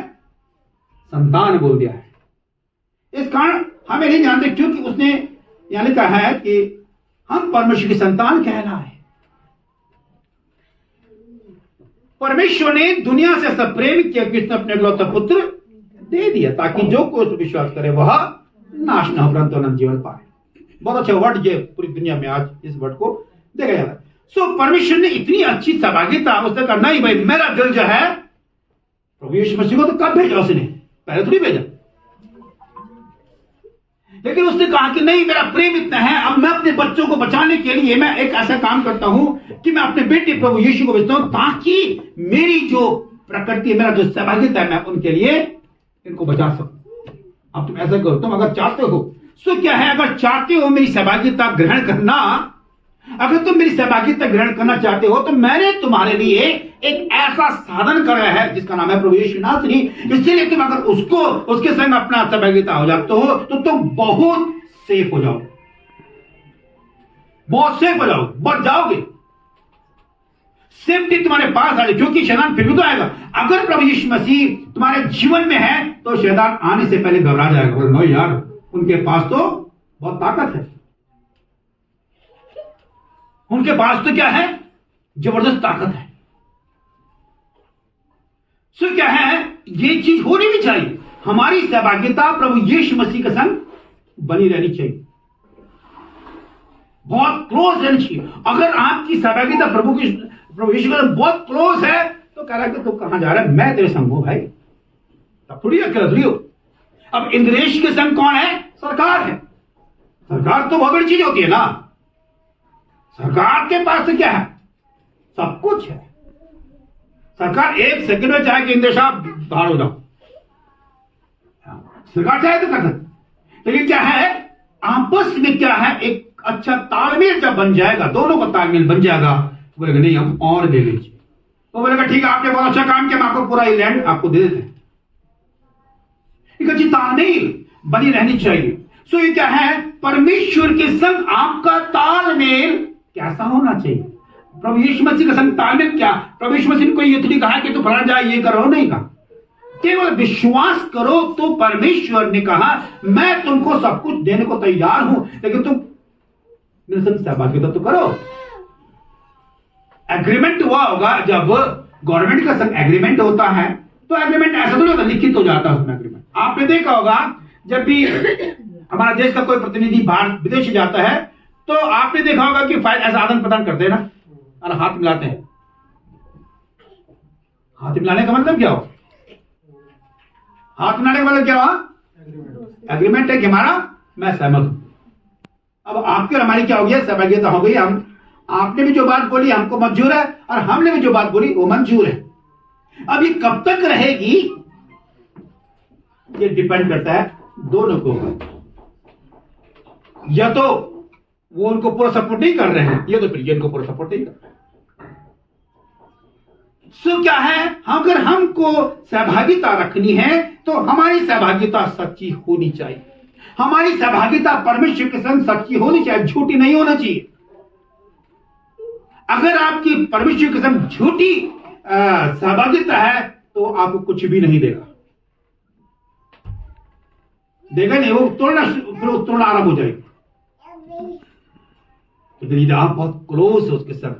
संतान बोल दिया है। इस कारण हमें नहीं जानते क्योंकि उसने यहां लिखा है कि हम परमेश्वर की संतान कहलाए। परमेश्वर ने दुनिया से ऐसा प्रेम किया कि उसने अपने इकलौता पुत्र दे दिया ताकि जो कोई उस पर विश्वास करे वह नाश न हो परंतु अनंत जीवन पाए। बहुत अच्छा वर्ड ये पूरी दुनिया में आज इस वर्ड को देखा जाता है। सो परमेश्वर ने इतनी अच्छी सहभागिता उसने कहा नहीं भाई मेरा दिल जो है प्रभु यीशु मसीह को तो कब भेजा उसने? पहले थोड़ी भेजा, लेकिन उसने कहा कि नहीं मेरा प्रेम इतना है अब मैं अपने बच्चों को बचाने के लिए मैं एक ऐसा काम करता हूं कि मैं अपने बेटे प्रभु यीशु को भेजता हूं ताकि मेरी जो प्रकृति मेरा जो सहभागिता है मैं उनके लिए इनको बचा सकूं। अब तुम ऐसा करो, तुम अगर चाहते हो सो क्या है, अगर चाहते हो मेरी सहभागिता ग्रहण करना, अगर तुम मेरी सहभागिता ग्रहण करना चाहते हो तो मैंने तुम्हारे लिए एक ऐसा साधन कराया है जिसका नाम है प्रभु यीशु नासरी। इसलिए तुम अगर उसको उसके संग अपना सहभागिता हो जाते हो तो तुम बहुत सेफ हो जाओगे, बहुत सेफ हो जाओगे, बच जाओगे। सेफ्टी तुम्हारे पास आ जाए क्योंकि शैतान फिर भी तो आएगा। अगर प्रभु यीशु मसीह तुम्हारे जीवन में है तो शैतान आने से पहले घबरा जाएगा, बोले नो यार उनके पास तो बहुत ताकत है, उनके पास तो क्या है जबरदस्त ताकत है। सो क्या है ये चीज होनी भी चाहिए, हमारी सहभागिता प्रभु यीशु मसीह के संग बनी रहनी चाहिए, बहुत क्लोज रहनी चाहिए। अगर आपकी सहभागिता प्रभु यीशु के संग बहुत क्लोज है तो कह रहा है कि तू कहां जा रहा है, मैं तेरे संग हूं भाई, तब थोड़ी अकेला थोड़ी हो। अब इंद्रेश के संग कौन है? सरकार है। सरकार तो बहुत बड़ी चीज होती है ना, सरकार के पास तो क्या है? सब कुछ है। सरकार एक सेकंड में चाहे कि इंद्र साहब बाहर हो जाओ, सरकार चाहे तो कर सकते, लेकिन क्या है आपस में क्या है एक अच्छा तालमेल जब बन जाएगा, दोनों का तालमेल बन जाएगा, बोलेगा नहीं हम और ले लीजिए, तो बोलेगा ठीक है आपने बहुत अच्छा काम किया, मैं आपको पूरा लैंड आपको दे देते हैं। एक अच्छी तालमेल बनी रहनी चाहिए। सो ये क्या है परमेश्वर के संग आपका तालमेल कैसा होना चाहिए? प्रभु यीशु मसीह का संग तालमेल क्या? प्रभु यीशु मसीह ने कोई ये थोड़ी कहा कि तू फलाना जाए ये करो, नहीं कहा, केवल विश्वास करो। तो परमेश्वर ने कहा मैं तुमको सब कुछ देने को तैयार हूं, लेकिन तुम मेरे संग सहभागिता तो करो। एग्रीमेंट हुआ होगा, जब गवर्नमेंट का संग एग्रीमेंट होता है तो एग्रीमेंट ऐसा तो नहीं होता, लिखित हो जाता है उसमें एग्रीमेंट। आपने देखा होगा जब भी हमारा देश का कोई प्रतिनिधि बाहर विदेश जाता है तो आपने देखा होगा कि फाइल ऐसा आदान प्रदान करते हैं ना, और हाथ मिलाते हैं। हाथ मिलाने का मतलब क्या हो? हाथ मिलाने का मतलब क्या हुआ? एग्रीमेंट है कि हमारा मैं सहमत हूं। अब आपकी और हमारी क्या हो गई? सहभागिता हो गई, हम आपने भी जो बात बोली हमको मंजूर है और हमने भी जो बात बोली वो मंजूर है। अब ये कब तक रहेगी ये डिपेंड करता है दोनों को। या तो वो उनको पूरा सपोर्ट नहीं कर रहे हैं या तो फिर ये उनको पूरा सपोर्ट नहीं कर रहे हैं। सो क्या है, अगर हमको सहभागिता रखनी है तो हमारी सहभागिता सच्ची होनी चाहिए। हमारी सहभागिता परमेश्वर के संग सच्ची होनी चाहिए, झूठी नहीं होना चाहिए। अगर आपकी परमेश्वर के संग झूठी सहभागिता है तो आपको कुछ भी नहीं देगा नहीं, वो तोड़ना आरंभ हो जाएगी। तो यदि आप बहुत क्लोज है उसके संग,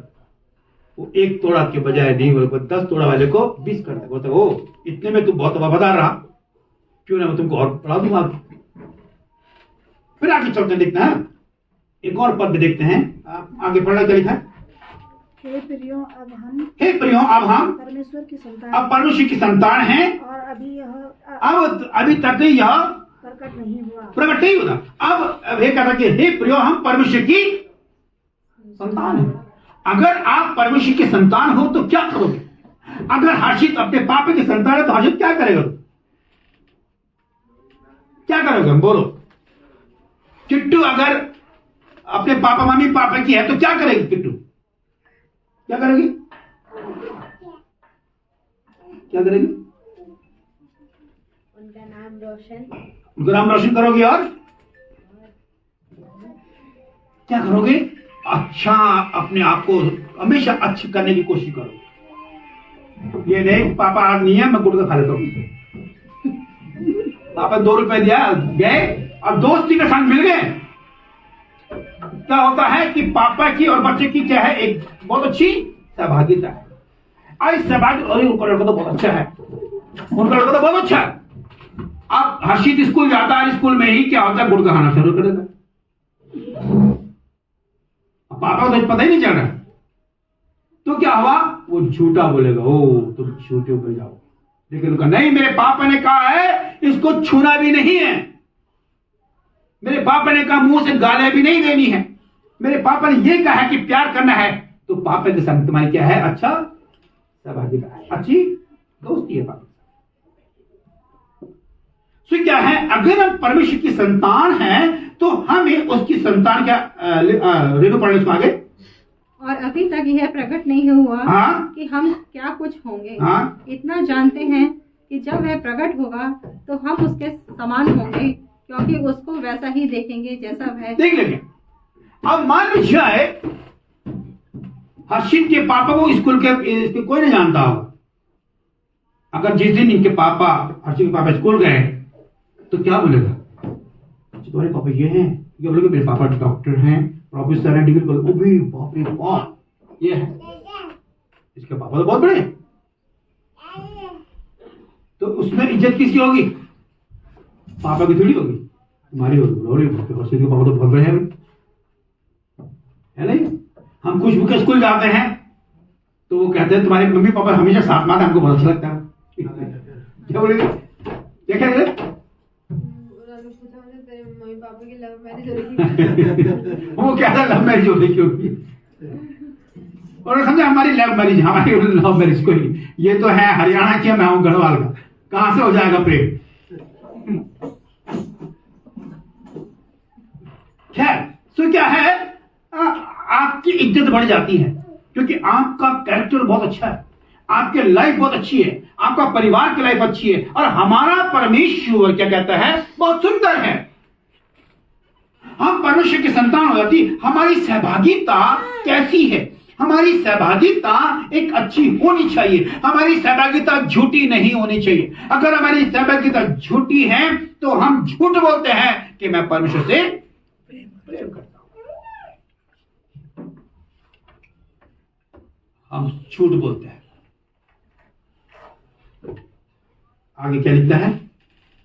वो एक तोड़ा के बजाय नहीं बोले 10 तोड़ा वाले को 20 कर दे, बोलते ओ इतने में तू बहुत वफादार रहा, क्यों ना मैं तुमको और पढ़ा दूंगा। फिर आगे चलते देखते हैं, एक और पद देखते हैं, आगे पढ़ना क्या लिखा है। हे प्रियो अब हम परमेश्वर की संतान, अब परमेश्वर की संतान हैं और अभी तक यह प्रकट नहीं हुआ। प्रकट नहीं होता। अब ये कहता कि हे प्रियो हम परमेश्वर की संतान हैं। अगर आप परमेश्वर की संतान हो तो क्या करोगे? अगर हर्षित अपने पापा की संतान है तो हर्षित क्या करेगा? क्या करोगे बोलो? किट्टू अगर अपने पापा मम्मी पापा की है तो क्या करेगी किट्टू? क्या करेगी? क्या करेगी? उनका नाम रोशन करोगी और क्या करोगे? अच्छा, अपने आप को हमेशा अच्छी करने की कोशिश करो। ये नहीं पापा आज नहीं है मैं गुटखा खा लेता हूं, पापा 2 रुपए दिया गए और दोस्ती के संग मिल गए। क्या होता है कि पापा की और बच्चे की क्या है, एक बहुत अच्छी सहभागिता है। आज सहभागी और उनका लड़का तो बहुत अच्छा है, उनका लड़का तो बहुत अच्छा है। अब हर्षित स्कूल जाता है, स्कूल में ही क्या होता है गुटखा खाना शुरू कर देता है। पापा को तो पता ही नहीं चल रहा, तो क्या हुआ? वो झूठा बोलेगा, ओ तुम झूठे बोल जाओ। लेकिन उनका नहीं, मेरे पापा ने कहा है इसको छूना भी नहीं है, मेरे पापा ने कहा मुंह से गालियां भी नहीं देनी है, मेरे पापा ने यह कहा है कि प्यार करना है। तो पापा के साथ तुम्हारी क्या है? अच्छा सहभागिता है, अच्छी दोस्ती है पापा। तो क्या है, अगर हम परमेश्वर की संतान हैं तो हमें उसकी संतान क्या रेणु पढ़ने से आगे। और अभी तक यह प्रकट नहीं हुआ हाँ? कि हम क्या कुछ होंगे। हाँ? इतना जानते हैं कि जब वह प्रकट होगा तो हम उसके समान होंगे, क्योंकि उसको वैसा ही देखेंगे जैसा वह देख लेंगे। अब मान लीजिए हर्षित के पापा को स्कूल के कोई नहीं जानता होगा। अगर जिस दिन इनके पापा हर्षित के पापा स्कूल गए तो क्या बोलेगा? तुम्हारे पापा ये हैं, ये बोलेगा मेरे पापा डॉक्टर हैं, प्रोफेसर हैं, डिग्री कॉलेज। ओ भी बाप रे बाप, ये है इसके पापा तो बहुत बड़े हैं। तो उसमें इज्जत किसकी होगी? पापा की थोड़ी होगी, तुम्हारी होगी। हर्षित के पापा तो बहुत बड़े हैं, है नहीं? हम खुश होकर स्कूल जाते हैं तो वो कहते हैं तुम्हारे मम्मी पापा हमेशा साथ में आते, हमको बहुत अच्छा लगता है। क्या बोलेंगे? क्या कहेंगे? मम्मी पापा की लव मैरिज हो रही वो क्या था लव मैरिज हो रही क्योंकि, और समझे हमारी लव मैरिज, हमारी लव मैरिज कोई, ये तो है हरियाणा की, मैं हूं गढ़वाल का, कहां से हो जाएगा प्रेम? खैर, तो क्या है, आपकी इज्जत बढ़ जाती है क्योंकि आपका कैरेक्टर बहुत अच्छा है, आपकी लाइफ बहुत अच्छी है, आपका परिवार की लाइफ अच्छी है, और हमारा परमेश्वर क्या कहता है? बहुत सुंदर है। हम परमेश्वर की संतान हो जाती, हमारी सहभागिता कैसी है? हमारी सहभागिता एक अच्छी होनी चाहिए, हमारी सहभागिता झूठी नहीं होनी चाहिए। अगर हमारी सहभागिता झूठी है तो हम झूठ बोलते हैं कि मैं परमेश्वर से प्रेम करता हूं, हम झूठ बोलते हैं। आगे क्या लिखता है?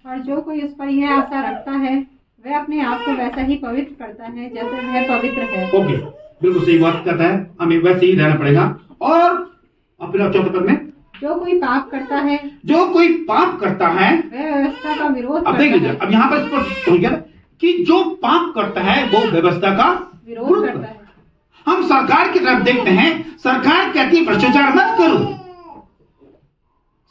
और जो कोई इस पर यह आशा रखता है वह अपने आप को वैसा ही पवित्र करता है जैसे वह पवित्र है। ओके, बिल्कुल सही बात कहता है, हमें वैसे ही रहना पड़ेगा। और अपने चौथे पद में, जो कोई पाप करता है, जो कोई पाप करता है वह व्यवस्था का विरोध अब देखिए, अब यहाँ पर स्पष्ट हो गया कि जो पाप करता है वो व्यवस्था का विरोध करता है। हम सरकार की तरफ देखते हैं, सरकार कहती है भ्रष्टाचार मत करो,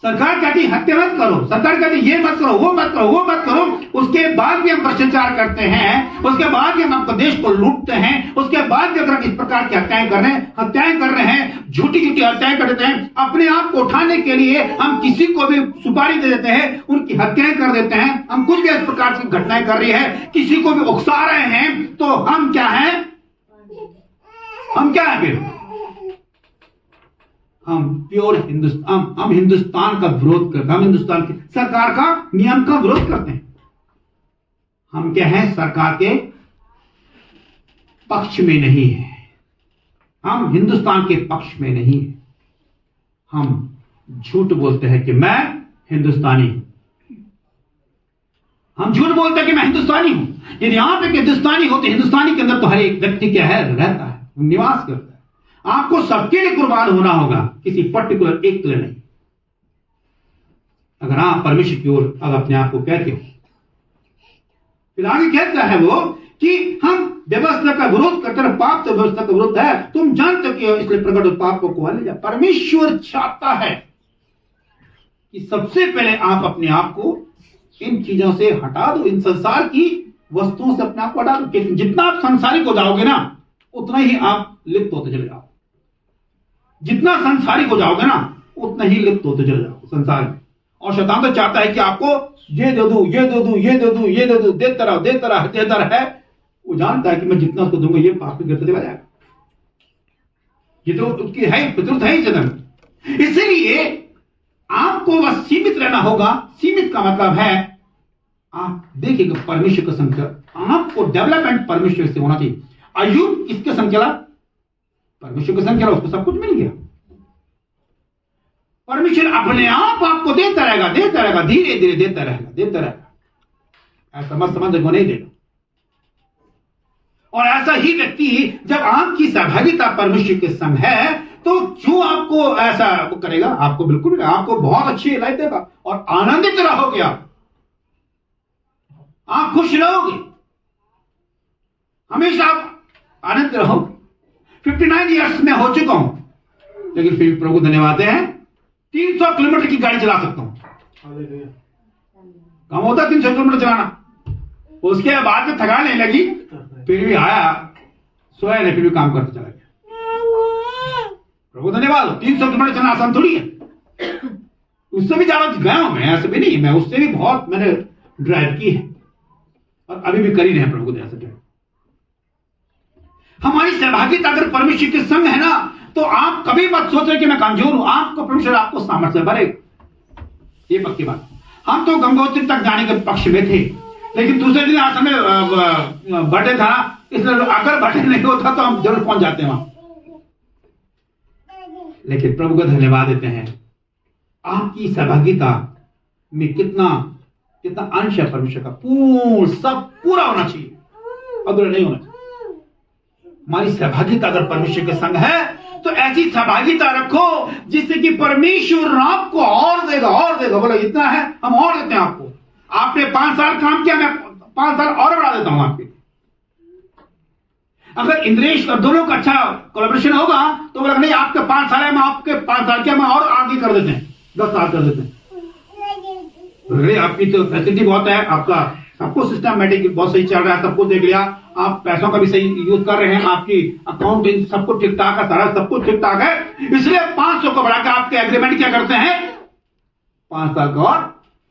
सरकार कहती है हत्या मत करो, सरकार कहती है ये मत करो, वो मत करो, वो मत करो। उसके बाद भी हम भ्रष्टाचार करते हैं, उसके बाद भी हम आपको देश को लूटते हैं, उसके बाद भी अगर हम इस प्रकार की हत्याएं कर रहे हैं, झूठी झूठी हत्याएं कर देते हैं, अपने आप को उठाने के लिए हम किसी को भी सुपारी दे देते हैं, उनकी हत्याएं कर देते हैं, हम कुछ भी इस प्रकार की घटनाएं कर रही है, किसी को भी उकसा रहे हैं, तो हम क्या है, हम क्या है फिर? हम प्योर हिंदुस्तान, हम हिंदुस्तान का विरोध करते हैं, हम हिंदुस्तान की सरकार का नियम का विरोध करते हैं। हम क्या हैं? सरकार के पक्ष में नहीं है, हम हिंदुस्तान के पक्ष में नहीं है। हम झूठ बोलते हैं कि मैं हिंदुस्तानी हूं, हम झूठ बोलते हैं कि मैं हिंदुस्तानी हूं। यदि आप एक हिंदुस्तानी हो तो हिंदुस्तानी के अंदर तो हर एक व्यक्ति क्या है, रहता है, निवास करता है। आपको सबके लिए कुर्बान होना होगा, किसी पर्टिकुलर एक के लिए नहीं। अगर आप परमेश्वर की ओर अगर अपने आप को कहते हो, फिर आगे कहता है वो कि हम व्यवस्था का विरोध करते हैं, पाप तो व्यवस्था का विरोध है, तुम जानते हो कि इसलिए प्रकट हो पाप को कुआ ले जाए। परमेश्वर चाहता है कि सबसे पहले आप अपने आप को इन चीजों से हटा दो, इन संसार की वस्तुओं से अपने आप को हटा दो। जितना आप संसारिक हो जाओगे ना, उतना ही आप लिप्त होते चले जाओ। जितना संसारिक हो जाओगे ना, उतना ही लिप्त होते चले जाओ संसार में। और शैतान तो चाहता है कि आपको ये दे दूं, ये दे दूं, ये दे दूं, ये दे दूं, देता रहे। वो जानता है कि मैं जितना उसको दूंगा ये पाप में गिरता चला जाएगा। ये तो उसकी है, फितरत है ही जन्म। इसीलिए आपको बस सीमित रहना होगा। सीमित का मतलब है आप देखिएगा परमेश्वर का संकल्प, आपको डेवलपमेंट परमेश्वर से होना चाहिए। अय्यूब किसके संग चला? परमेश्वर के संग चला, उसको सब कुछ मिल गया। परमेश्वर अपने आप आपको देता रहेगा, धीरे धीरे देता रहेगा। ऐसा मत समझ को नहीं देगा। और ऐसा ही व्यक्ति जब आपकी सहभागिता परमेश्वर के संग है, तो जो आपको ऐसा करेगा, आपको बिल्कुल, आपको बहुत अच्छी लाइफ देगा और आनंदित रहोगे, आप खुश रहोगे, हमेशा आप आनंद रहोगे। 59 ईयर्स में हो चुका हूं, लेकिन फिर प्रभु धन्यवाद है 300 किलोमीटर की गाड़ी चला सकता हूं। कम होता 300 किलोमीटर चलाना। उसके बाद में थकान नहीं लगी, फिर भी आया, सोया नहीं, फिर भी काम करते चला गया। प्रभु धन्यवाद। 300 किलोमीटर चलना आसान थोड़ी है। उससे भी ज्यादा गया हूं मैं, ऐसे भी नहीं, मैं उससे भी बहुत मैंने ड्राइव की है और अभी भी कर ही रहे हैं प्रभु दया से। हमारी सहभागिता अगर परमेश्वर के संग है ना, तो आप कभी मत सोच रहे कि मैं कमजोर हूं। आपको परमेश्वर आपको सामर्थ्य भरेगा, ये पक्की बात। हम तो गंगोत्री तक जाने के पक्ष में थे, लेकिन दूसरे दिन आज हमें बर्थडे था, इसलिए अगर बर्थडे नहीं होता तो हम जरूर पहुंच जाते वहां। लेकिन प्रभु का धन्यवाद देते हैं, आपकी सहभागिता में कितना अंश है परमेश्वर का, सब पूरा होना चाहिए, अधूरा नहीं होना चाहिए। हमारी सहभागिता अगर परमेश्वर के संग है, तो ऐसी सहभागिता रखो जिससे कि परमेश्वर आपको और देगा। बोलो इतना है, हम और देते हैं आपको। आपने 5 साल काम किया, मैं 5 साल और बढ़ा देता हूं आपके। अगर इंद्रेश और दोनों का अच्छा कोलैबोरेशन होगा, तो बोला नहीं आपके 5 साल है, मैं आपके 5 साल किया, मैं और आगे कर देते हैं, 10 साल कर देते हैं। आपकी तो फैसिलिटी बहुत है, आपका सबको सिस्टमैटिक बहुत सही चल रहा है, सबको देख लिया, आप पैसों का भी सही यूज कर रहे हैं, आपकी अकाउंटिंग सब कुछ ठीक ठाक है, सारा सब कुछ ठीक ठाक है। इसलिए 500 को बढ़ाकर आपके एग्रीमेंट क्या करते हैं, 5 साल का और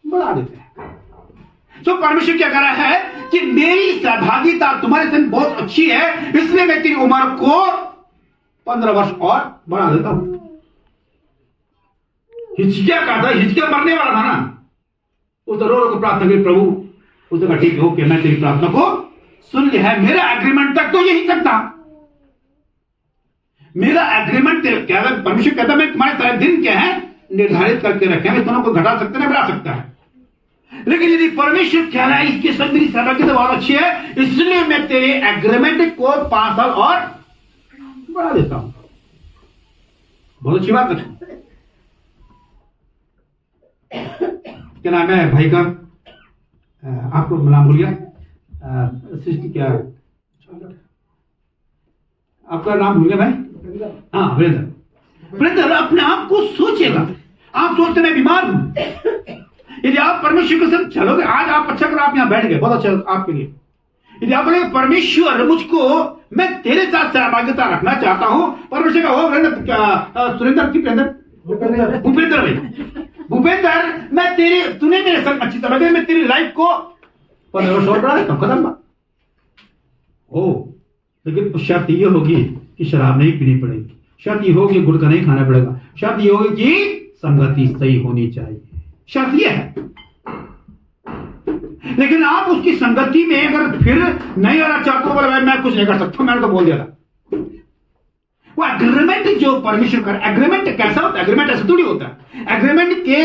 बढ़ा देते हैं। तो परमेश्वर क्या कर रहा है कि मेरी सहभागिता तुम्हारे संग बहुत अच्छी है, इसलिए मैं तेरी उम्र को 15 वर्ष और बढ़ा देता हूं। हिचकिया कहता है, हिचकिया मरने वाला था ना, उस रो को प्रार्थना की, प्रभु उसने कहा ठीक हो कि मैं तेरी प्रार्थना को सुन लिया है, मेरा एग्रीमेंट तक तो यही तक था। मेरा एग्रीमेंट क्या है, परमेश्वर कहता है मैं तुम्हारे सारे दिन क्या है निर्धारित करके रखे हैं, मैं दोनों को घटा सकते हैं, बढ़ा सकता है। लेकिन यदि परमेश्वर कह रहा है इसके साथ मेरी सहभागिता बहुत अच्छी है, इसलिए मैं तेरे एग्रीमेंट को 5 साल और बढ़ा देता हूं। बहुत अच्छी बात है। क्या नाम है भाई का, आपको नाम भूल गया, सृष्टि क्या, आपका नाम भूल गया भाई? हाँ, वीरेंद्र। वीरेंद्र अपने आप को सोचेगा, आप सोचते मैं बीमार हूं, यदि आप परमेश्वर के संग चलोगे, आज आप अच्छा करो आप यहां बैठ गए, बहुत अच्छा आपके लिए। यदि आप बोले परमेश्वर मुझको, मैं तेरे साथ सहभागिता रखना चाहता हूं, परमेश्वर का हो सुरेंद्र की भूपेंद्र भाई, भूपेंद्र मैं तेरे, तूने मेरे संग अच्छी तरह, मैं तेरी लाइफ को 15 वर्ष और बढ़ा देता हूं, खत्म बात। ओ लेकिन शर्त ये होगी कि शराब नहीं पीनी पड़ेगी, शर्त ये होगी गुटखा नहीं खाना पड़ेगा, शर्त ये होगी कि संगति सही होनी चाहिए, शर्त ये है। लेकिन आप उसकी संगति में अगर फिर नहीं रहना चाहते हो, बोले भाई मैं कुछ नहीं कर सकता, मैंने तो बोल दिया था। वो एग्रीमेंट जो परमेश्वर कर, एग्रीमेंट कैसा होता है? एग्रीमेंट ऐसा थोड़ी होता है। एग्रीमेंट के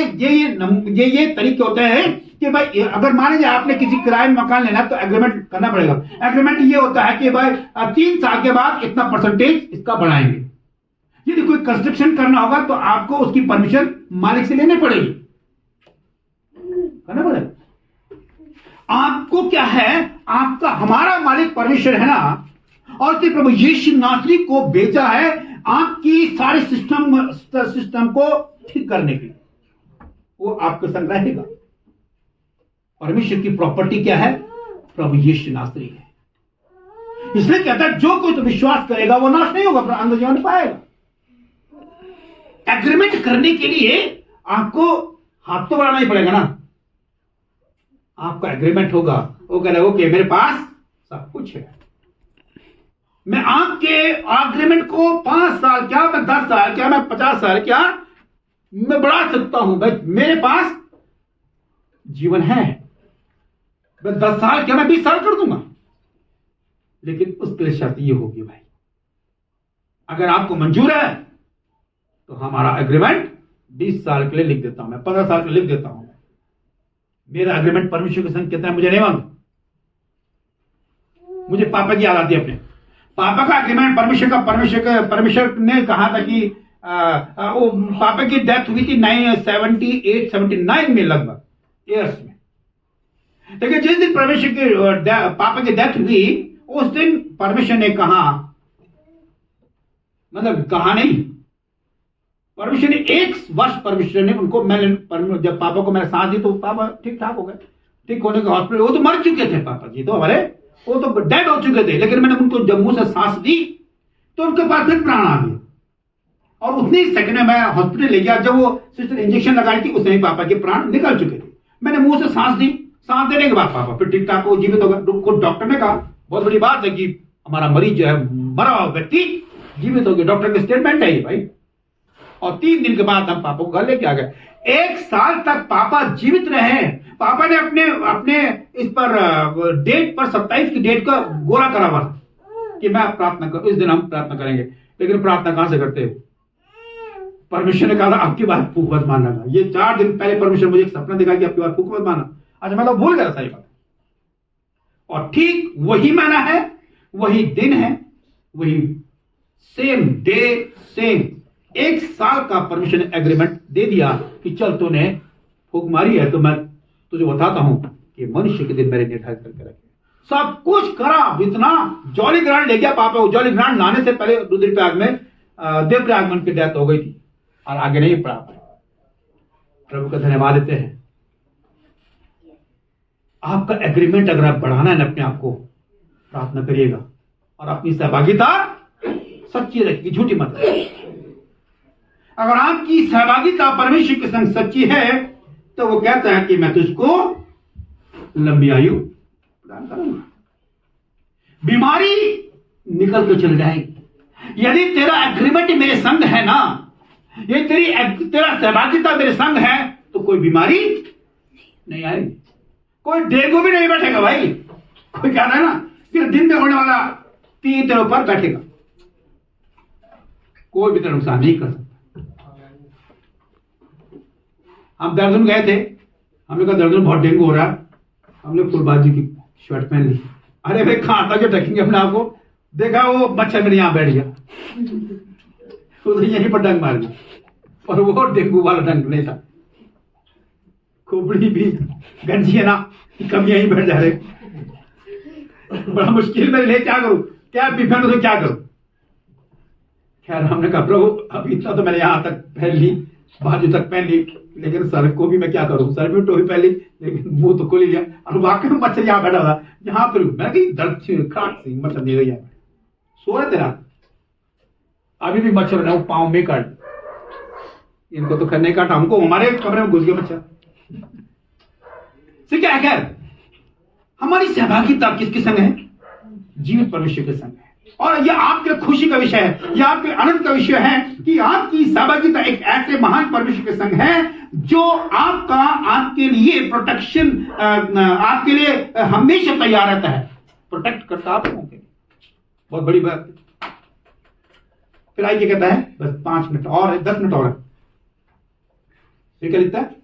ये तरीके होते हैं कि भाई अगर मान लीजिए आपने किसी किराए में मकान लेना तो एग्रीमेंट करना पड़ेगा। एग्रीमेंट ये होता है कि भाई 3 साल के बाद इतना परसेंटेज इसका बढ़ाएंगे। यदि कोई कंस्ट्रक्शन करना होगा तो आपको उसकी परमिशन मालिक से लेनी पड़ेगी, करना पड़ेगा। आपको क्या है, आपका हमारा मालिक परमेश्वर है ना, और उसने प्रभु यीशु नासरी को भेजा है आपकी सारे सिस्टम को ठीक करने के लिए। वो आपके संग रहेगा। परमेश्वर की प्रॉपर्टी क्या है? प्रभु यीशु नासरी है। इसलिए कहता है जो कोई तो विश्वास करेगा वो नाश नहीं होगा, अंदर जीवन पाएगा। एग्रीमेंट करने के लिए आपको हाथ तो बढ़ाना ही पड़ेगा ना। आपका एग्रीमेंट होगा, वो कह रहे हो कि मेरे पास सब कुछ है, मैं आपके एग्रीमेंट को 5 साल क्या, मैं 10 साल क्या, मैं 50 साल क्या, मैं बढ़ा सकता हूं। भाई मेरे पास जीवन है, मैं 10 साल क्या, मैं 20 साल कर दूंगा। लेकिन उसके लिए शर्त ये होगी भाई, अगर आपको मंजूर है तो हमारा एग्रीमेंट 20 साल के लिए लिख देता हूं, मैं 15 साल के लिए लिख देता हूं। मेरा एग्रीमेंट परमेश्वर के संग कहता है मुझे नहीं मांगो। मुझे पापा की याद आती है, अपने पापा का एग्रीमेंट परमेश्वर ने कहा था कि वो पापा की डेथ हुई थी 78-79 में लगभग ईयर्स में। लेकिन जिस दिन परमेश्वर के पापा की डेथ हुई उस दिन परमेश्वर ने कहा, मतलब कहा नहीं, परमेश्वर ने 1 वर्ष परमेश्वर ने उनको, मैंने जब पापा को मैंने सांस दी तो पापा ठीक ठाक हो गए, ठीक होने के हॉस्पिटल, वो तो मर चुके थे पापा जी, तो हमारे वो तो डेड हो चुके थे। लेकिन मैंने उनको जब मुंह से सांस दी तो उनके पास फिर प्राण आ गया, और उतनी सेकंड में मैं हॉस्पिटल ले गया। जब वो सिस्टर इंजेक्शन लगाई थी उसमें पापा के प्राण निकल चुके थे। मैंने मुंह से सांस दी, सांस देने के बाद पापा फिर ठीक ठाक हो, जीवित हो गए। डॉक्टर ने कहा बहुत बड़ी बात है कि हमारा मरीज जो है, मरा हुआ व्यक्ति जीवित हो गया, डॉक्टर का स्टेटमेंट है ये भाई। और 3 दिन के बाद हम पापा को घर लेके आ गए। 1 साल तक पापा जीवित रहे। पापा ने अपने इस पर डेट पर 27 की डेट का गोला करा हुआ कि मैं प्रार्थना कर, इस दिन हम प्रार्थना करेंगे। लेकिन प्रार्थना कहां से करते? परमेश्वर ने कहा आपकी बात फूक मत मानना। ये 4 दिन पहले परमेश्वर मुझे एक सपना दिखा कि आपकी बात फूक मत मानना। अच्छा मैं तो भूल गया सारी बात। और ठीक वही माना है, वही दिन है, वही सेम डे सेम 1 साल का परमिशन एग्रीमेंट दे दिया कि चल तूने फूक मारी है तो मैं तुझे बताता हूं कि मनुष्य के दिन मेरे निर्धारित करके रखे। सब कुछ करा, इतना जॉली ग्रांड ले गया पापा। जॉली ग्रांड लाने से पहले रुद्रप्रयाग में देवप्रयाग में की डेथ हो गई थी और आगे नहीं पढ़ा पाए। प्रभु का धन्यवाद देते हैं। आपका एग्रीमेंट अगर आप बढ़ाना है अपने आप को, प्रार्थना करिएगा और अपनी सहभागिता सच्ची रखिए, झूठी मत रखिए। अगर आपकी सहभागिता परमेश्वर के संग सच्ची है तो वो कहता है कि मैं तुझको लंबी आयु प्रदान करूंगा, बीमारी निकल के चल जाएगी। यदि तेरा एग्रीमेंट मेरे संग है ना, ये तेरा सहभागिता मेरे संग है तो कोई बीमारी नहीं आएगी, कोई डेंगू भी नहीं बैठेगा भाई। कोई कहता है ना कि दिन में होने वाला 3 तेरे ऊपर बैठेगा, कोई भी तेरा नुकसान नहीं कर सकता। हम देहरादून गए थे, हमने कहा देहरादून बहुत डेंगू हो रहा है। हमने फुलबाजी की शर्ट पहन ली। अरे भाई कहां तक ढकेंगे अपने आप को, देखा वो मच्छर मेरे यहां बैठ गया, तो यहीं पर डंग मार गया। और वो डेंगू वाला डंग नहीं था, खोपड़ी भी गंजी है ना, कभी यहीं बैठ जा रहे। बड़ा मुश्किल में ले क्या करूं, क्या बिफेन तो क्या करूं। खैर हमने कहा प्रभु अब इतना तो मैंने यहाँ तक पहन ली, बाजू तक पहन ली, लेकिन सर को भी मैं क्या करूं, सर में टोपी पहन ली, लेकिन मुंह तो खोल लिया और वाकई में मच्छर यहाँ बैठा था। यहाँ पर मैं कहीं दर्द खराट सी मच्छर दे गई, सो रहे थे रात, अभी भी मच्छर ना पाँव में काट, इनको तो नहीं काटा, हमको हमारे कमरे में घुस गया मच्छर। क्या है, खैर हमारी सहभागिता किसके संग है? जीवित परमेश्वर के संग है। और यह आपके खुशी का विषय है, यह आपके आनंद का विषय है कि आपकी सहभागिता एक ऐसे महान परमेश्वर के संग है जो आपके लिए प्रोटेक्शन, आपके लिए हमेशा तैयार रहता है, प्रोटेक्ट करता आप लोगों के लिए। बहुत बड़ी बात है। फिर आइए कहता है बस 5 मिनट और है, 10 मिनट और है, क्या लिखता है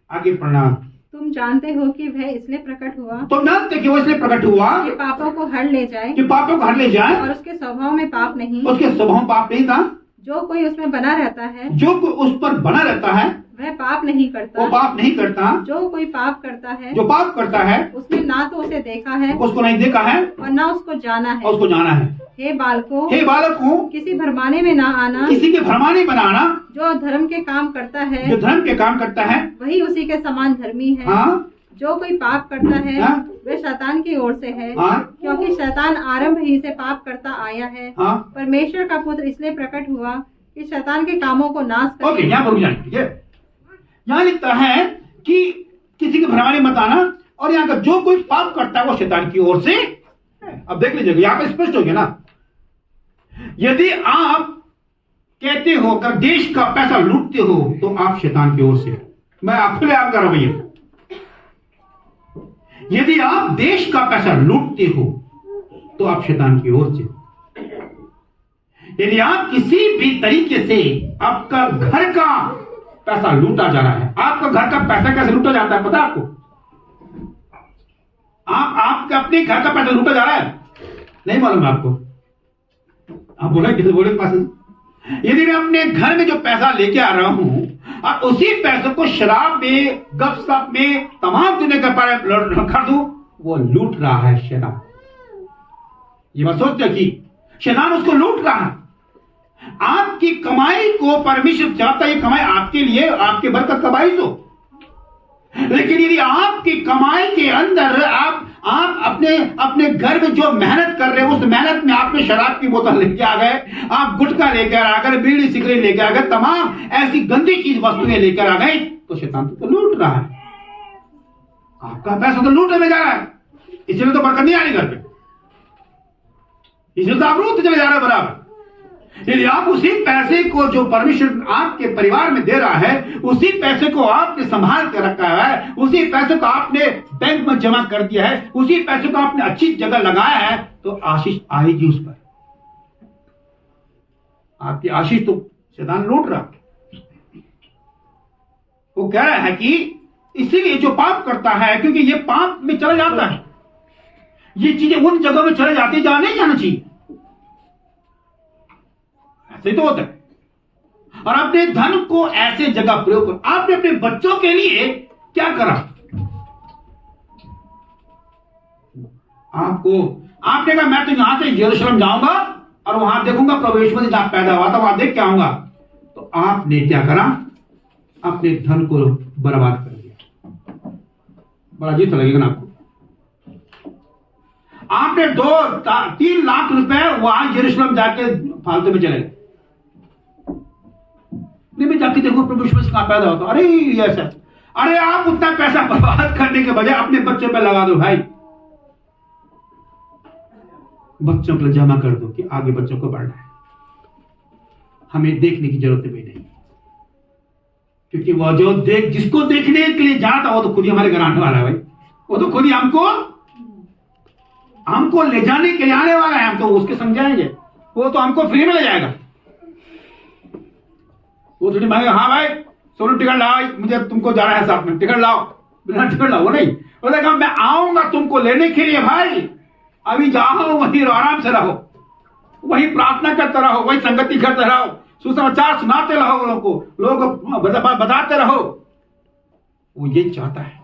आगे पढ़ना। तुम जानते हो कि वह इसलिए प्रकट हुआ, तुम जानते कि वो इसलिए प्रकट हुआ कि पापों को हर ले जाए, कि पापों को हर ले जाए, और उसके स्वभाव में पाप नहीं, उसके स्वभाव पाप नहीं था। जो कोई उसमें बना रहता है, जो कोई उस पर बना रहता है वह पाप नहीं करता, वो पाप नहीं करता। जो कोई पाप करता है, जो पाप करता है उसने ना तो उसे देखा है, उसको नहीं देखा है और ना उसको जाना है। और उसको जाना है। हे बालकों, हे बालकों, किसी भरमाने में ना आना, किसी के भरमाने बनाना, जो धर्म के काम करता है, जो धर्म के काम करता है वही उसी के समान धर्मी है। हाँ जो कोई पाप करता है हाँ? वह शैतान की ओर से है, हाँ? क्योंकि शैतान आरंभ ही से पाप करता आया है। हाँ? परमेश्वर का पुत्र इसलिए प्रकट हुआ कि शैतान के कामों को नाश करे। ओके, यहाँ पर रुक जाएं, ठीक है। यहाँ लिखता है कि किसी के भरमाने मत आना, और यहाँ का जो कोई पाप करता है वो शैतान की ओर से है। अब देख लीजिएगा, यहाँ पे स्पष्ट हो गया ना। यदि आप कहते हो अगर देश का पैसा लूटते हो तो आप शैतान की ओर से, मैं आपको आप कर रहा हूं भैया, यदि आप देश का पैसा लूटते हो तो आप शैतान की ओर से। यदि आप किसी भी तरीके से आपका घर का पैसा लूटा जा रहा है, आपका घर का पैसा कैसे लूटा जाता है पता है आपको? आपका अपने घर का पैसा लूटा जा रहा है, नहीं मालूम आपको? आप बोले किसी बोले पास, यदि मैं अपने घर में जो पैसा लेके आ रहा हूं और उसी पैसे को शराब में, गपशप में, तमाम दुनिया के रख दूं, वो लूट रहा है शैतान। ये बात सोचते कि शैतान उसको लूट रहा है। आपकी कमाई को परमेश्वर चाहता है, ये कमाई आपके लिए, आपके बरकत कमाई हो, लेकिन यदि आपकी कमाई के अंदर आप अपने घर में जो मेहनत कर रहे हो, उस मेहनत में आपने शराब की बोतल लेके आ गए, आप गुटखा लेकर आ गए, बीड़ी सिगरेट लेकर आ गए, तमाम ऐसी गंदी चीज वस्तुएं लेकर आ गए, तो शैतान तो लूट रहा है, आपका पैसा तो लूटने में जा रहा है। इसलिए तो बरकत नहीं आ रही घर पे, इसलिए तो आप लूटते चले जा रहे हैं बराबर। यदि आप उसी पैसे को जो परमेश्वर आपके परिवार में दे रहा है, उसी पैसे को आपने संभाल कर रखा है, उसी पैसे को आपने बैंक में जमा कर दिया है, उसी पैसे को आपने अच्छी जगह लगाया है, तो आशीष आएगी उस पर। आपकी आशीष तो शैतान लूट रहा। वो कह रहा है कि इसीलिए जो पाप करता है, क्योंकि ये पाप में चला जाता है, ये चीजें उन जगहों में चले जाती जहां नहीं जाना चाहिए, ऐसे तो होता है। और अपने धन को ऐसे जगह प्रयोग करो। आपने अपने बच्चों के लिए क्या करा? आपने कहा मैं तो यहां से यरूशलेम जाऊंगा और वहां देखूंगा प्रभु यीशु मसीह जहां पैदा हुआ था, वहां देख के आऊंगा। तो आपने क्या करा? अपने धन को बर्बाद कर दिया। बड़ा अजीब लगेगा ना आपको। आपने 2-3 लाख रुपए वहां यरूशलेम जाके फालतू में चले गए। मैं जाके देखो प्रभु यीशु मसीह कहां पैदा होता। अरे ये ऐसा, अरे आप उतना पैसा बर्बाद करने के बजाय अपने बच्चों पे लगा दो भाई, बच्चों को जमा कर दो कि आगे बच्चों को बढ़ना है, हमें देखने की जरूरत भी नहीं, क्योंकि वो जो जिसको देखने के लिए जाना था वो तो खुद ही हमारे घर आने वाला है भाई, वो तो खुद ही हमको ले जाने के लिए आने वाला है। हम तो उसके समझाएंगे, वो तो हमको फ्री में ले जाएगा। वो थोड़ी मांगे हाँ भाई सोनू टिकट लाओ, मुझे तुमको जाना है साथ में, टिकट लाओ, बिना टिकट लाओ। वो नहीं, वो देखा मैं आऊंगा तुमको लेने के लिए भाई, अभी जाओ वहीं आराम से रहो, वहीं प्रार्थना करते रहो, वहीं संगति करते रहो, सुसमाचार सुनाते रहो, लोगों को बताते रहो। वो ये चाहता है,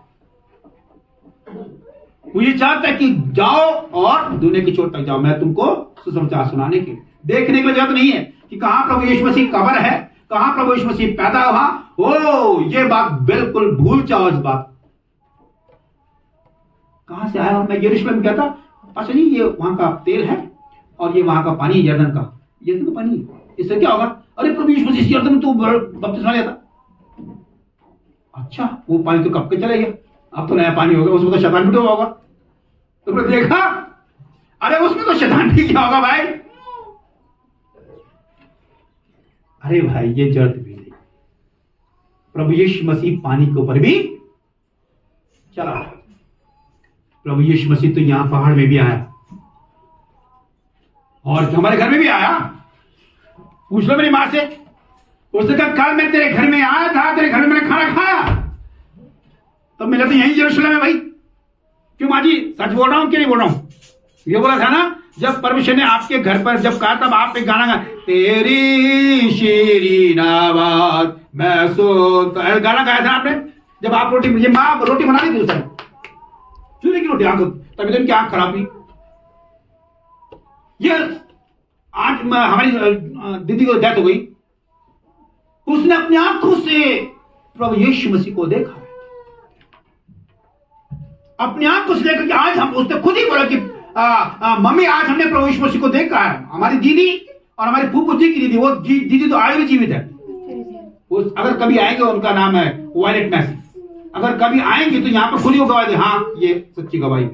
वो ये चाहता है कि जाओ और दुनिया की चोट तक जाओ, मैं तुमको सुसमाचार सुनाने के लिए। देखने की जरूरत नहीं है कि कहां प्रभु यीशु मसीह कब्र है, कहां प्रभु यीशु मसीह पैदा हुआ। ओ ये बात बिल्कुल भूल जाओ। इस बात कहां से आया? मैं यरूशलेम कहता अच्छा जी ये वहां का तेल है और ये वहां का पानी है, यरदन का पानी है, इससे क्या होगा? अरे प्रभु यीशु मसीह यरदन में तो बपतिस्मा लिया था। अच्छा वो पानी तो कब के चले गया, अब तो नया पानी होगा, उसमें तो शैतान भी डूबा होगा। तुमने देखा? अरे उसमें तो शैतान भी क्या होगा भाई? अरे भाई ये जरूरत भी नहीं। प्रभु यीशु मसीह पानी के ऊपर भी चला। प्रभु यीशु मसीह तो यहां पहाड़ में भी आया और हमारे घर में भी आया। पूछ लो मेरी मां से, उसने कहा कल मैं तेरे घर में आया था, तेरे घर में मैंने खाना खाया, तो मिला तो यही यरूशलेम है भाई। क्यों माँ जी सच बोल रहा हूं कि नहीं बोल रहा हूं? ये बोला था ना जब परमेश्वर ने आपके घर पर जब कहा तब आप एक गाना गा, तेरी शीरीन आवाज मैं सुनता, गाना गाया था आपने। जब आप रोटी, ये माँ रोटी बना दी थी उस टाइम, चूल्हे की रोटी, आंख तभी तो इनकी आंख खराब हुई। ये आज हमारी दीदी को डेथ हो गई, उसने अपनी आंखों से प्रभु यीशु मसीह को देखा, अपनी आंखों से देखा कि आज हम, उसने खुद ही बोला कि मम्मी आज हमने प्रभु यीशु मसीह को देखा है। हमारी दीदी और हमारी फूफू जी की दीदी, वो दीदी तो आज भी जीवित है। अगर कभी आएंगे, उनका नाम है वायलेट मैसी, अगर कभी आएंगे तो यहां पर खुली गवाही दे, हाँ ये सच्ची गवाही।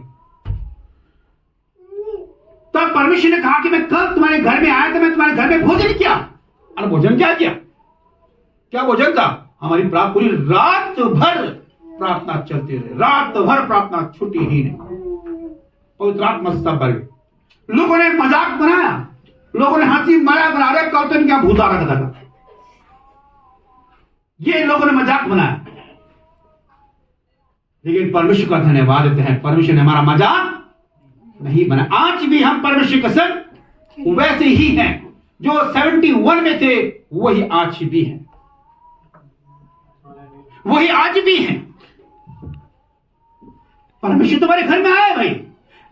तब परमेश्वर ने कहा कि मैं कल तुम्हारे घर में आया था, मैं तुम्हारे घर में भोजन किया। अरे भोजन क्या किया? क्या भोजन था? हमारी पूरी रात भर प्रार्थना चलती रही, रात भर प्रार्थना छुट्टी ही नहीं। पवित्र आत्मा सब भर गए। लोगों ने मजाक बनाया, लोगों ने हंसी मजाक बना रहे, कल तो इनका भूत आ रहा था, ये लोगों ने मजाक बनाया। लेकिन परमेश्वर का धन्यवाद देते हैं, परमेश्वर ने हमारा मजाक नहीं बना। आज भी हम परमेश्वर के संग वैसे ही हैं जो 71 में थे, वही आज भी हैं, वही आज भी हैं। परमेश्वर तुम्हारे घर में आया भाई।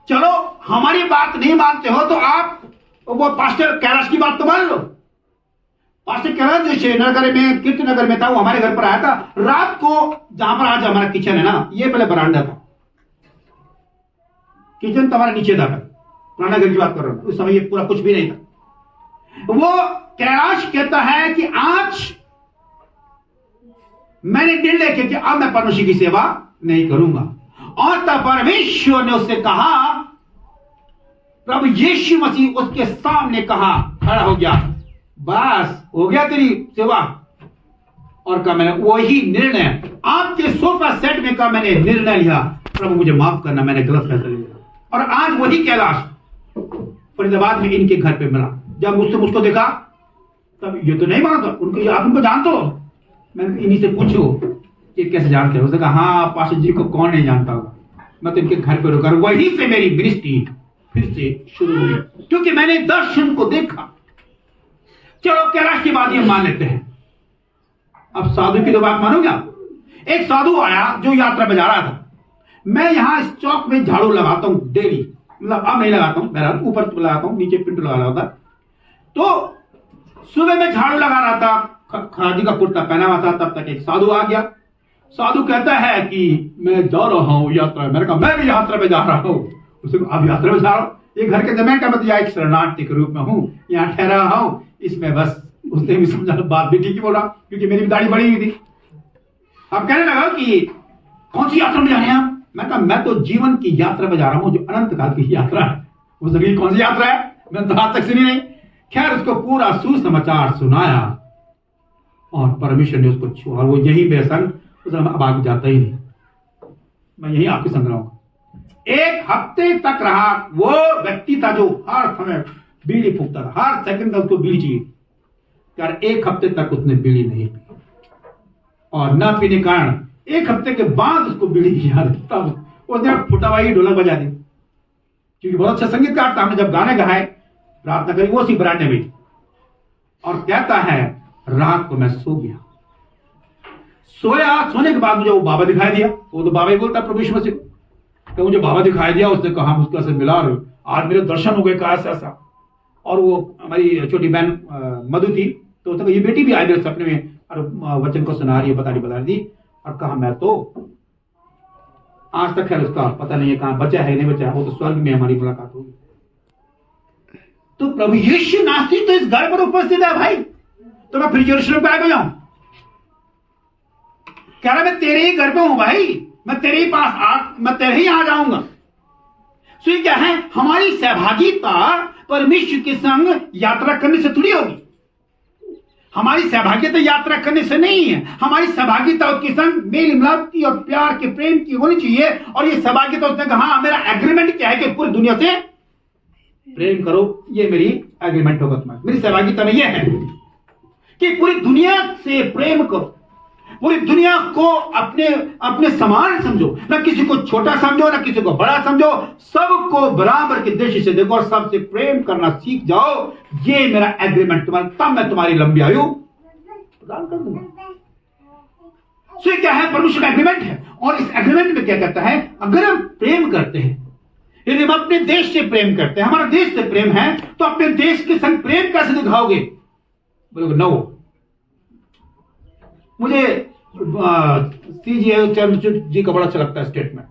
चलो हमारी बात नहीं मानते हो तो आप वो पास्टर कैलाश की बात तो मान लो। पास्टर कैलाश जो श्रीनगर में, कीर्तनगर में था, वो हमारे घर पर आया था रात को, जहां पर आज हमारा किचन है ना, ये पहले बरांडा था, किचन तो हमारे नीचे था। पुराना घर की बात कर रहा हूं, उस समय ये पूरा कुछ भी नहीं था। वो कैलाश कहता है कि आज मैंने निर्णय किया कि अब मैं परमेश्वर की सेवा नहीं करूंगा। और तब परमेश्वर ने उससे कहा, प्रभु यीशु मसीह उसके सामने कहा, खड़ा हो गया, बस हो गया तेरी सेवा। और कहा मैंने वही निर्णय आपके सोफा सेट में कहा, मैंने निर्णय लिया, प्रभु मुझे माफ करना, मैंने गलत फैसला लिया। और आज वही कैलाश फरीदाबाद में इनके घर पे मिला। जब मुझको देखा तब ये तो नहीं माना था उनको, आप उनको जानते हो? मैंने इन्हीं से पूछो ये कैसे जानते हो? उसने कहा हाँ पास्टर जी को कौन नहीं जानता होगा, मैं तो इनके घर पे रुका। वहीं से मेरी मिनिस्ट्री फिर से शुरू हुई, क्योंकि मैंने दर्शन को देखा। चलो कैलाश की बात ये मान लेते हैं। अब साधु की तो बात मानोगे आप? एक साधु आया जो यात्रा में जा रहा था। मैं यहां इस चौक में झाड़ू लगाता हूं डेली, मतलब अब नहीं लगाता हूं, मेरा ऊपर तो लगाता हूं, नीचे पिंटू लगा रहा था। तो सुबह में झाड़ू लगा रहा था, खादी का कुर्ता पहना हुआ था, तब तक एक साधु आ गया। साधु कहता है कि मैं जा रहा हूं यात्रा में। मैंने कहा मैं भी यात्रा में जा रहा हूं। उसे अब यात्रा में जा रहा हूं, ये घर के जमीन का मतलब एक शरणार्थी के रूप में हूं, यहाँ ठहरा रहा हूं, इसमें बस। उसने भी समझा, बात भी ठीक ही बोला, क्योंकि मेरी दाढ़ी बड़ी हुई थी। अब कहने लगा कि कौन सी यात्रा में जा रहे हैं आप? मैं कहा मैं तो जीवन की यात्रा में जा रहा हूं, जो अनंत काल की यात्रा है। उसने कौन सी यात्रा है? मैंने तो आज तक सुनी नहीं। खैर उसको पूरा सुसमाचार सुनाया और परमेश्वर ने उसको छुआ, और वो यही मेरे संग, उसने अब आगे जाता ही नहीं, मैं यही आपके संग रहूंगा। एक हफ्ते तक रहा। वो व्यक्ति था जो हर समय बीड़ी फूकता था, हर सेकंड उसको बीड़ी चाहिए। यार एक हफ्ते तक उसने बीड़ी नहीं पी, और न पीने के कारण एक हफ्ते के बाद उसको बीड़ी की याद, तब उसने फुटावाई ढोलक बजा दी, क्योंकि बहुत अच्छा संगीतकार था। हमने जब गाने गाए, प्रार्थना करी, वो सी बरांडे में, और कहता है रात को मैं सो गया। सोया, सोने के बाद मुझे वो बाबा दिखाई दिया। वो तो बाबा ही बोलता प्रभु यीशु मसीह को, तो मुझे बाबा दिखाई दिया। उसने कहा मुझको से मिला, आज मेरे दर्शन हो गए, कहा ऐसा। और वो हमारी छोटी बहन मधु थी, तो उसने कहा ये बेटी भी आई मेरे सपने में और वचन को सुना रही है, बता रही थी। और कहा मैं तो आज तक है उसका पता नहीं है कहाँ बचा है नहीं बचा है, वो तो स्वर्ग में हमारी मुलाकात होगी। तो प्रभु यीशु नासरी तो इस घर पर उपस्थित है भाई, तो मैं फिर यरूशलेम पे आ जाऊं? कह रहा मैं तेरे ही घर पे हूं भाई, मैं तेरे ही पास मैं तेरे ही आ जाऊंगा। तो ये क्या है, हमारी सहभागिता परमेश्वर के संग यात्रा करने से थोड़ी होगी। हमारी सहभागिता यात्रा करने से नहीं है, हमारी सहभागिता उसके संग मेल मिलाप की और प्यार के प्रेम की होनी चाहिए। और ये सहभागिता उसने कहा मेरा एग्रीमेंट क्या है कि पूरी दुनिया से प्रेम करो, ये मेरी एग्रीमेंट होगा तुम्हारा। मेरी सहभागिता में यह है कि पूरी दुनिया से प्रेम करो, पूरी दुनिया को अपने अपने समान समझो, न किसी को छोटा समझो न किसी को बड़ा समझो, सबको बराबर की दृष्टि से देखो और सबसे प्रेम करना सीख जाओ। ये मेरा एग्रीमेंट तुम्हारा, तब मैं तुम्हारी लंबी आयु प्रदान कर दूंगा। तो क्या है, परमेश्वर का एग्रीमेंट है। और इस एग्रीमेंट में क्या कहता है, अगर हम प्रेम करते हैं, यदि हम अपने देश से प्रेम करते हैं, हमारा देश से प्रेम है, तो अपने देश के संग प्रेम कैसे दिखाओगे? बोलोगे नो। मुझे सीजीआई चंद्रचूड़ जी का बड़ा अच्छा लगता है स्टेटमेंट।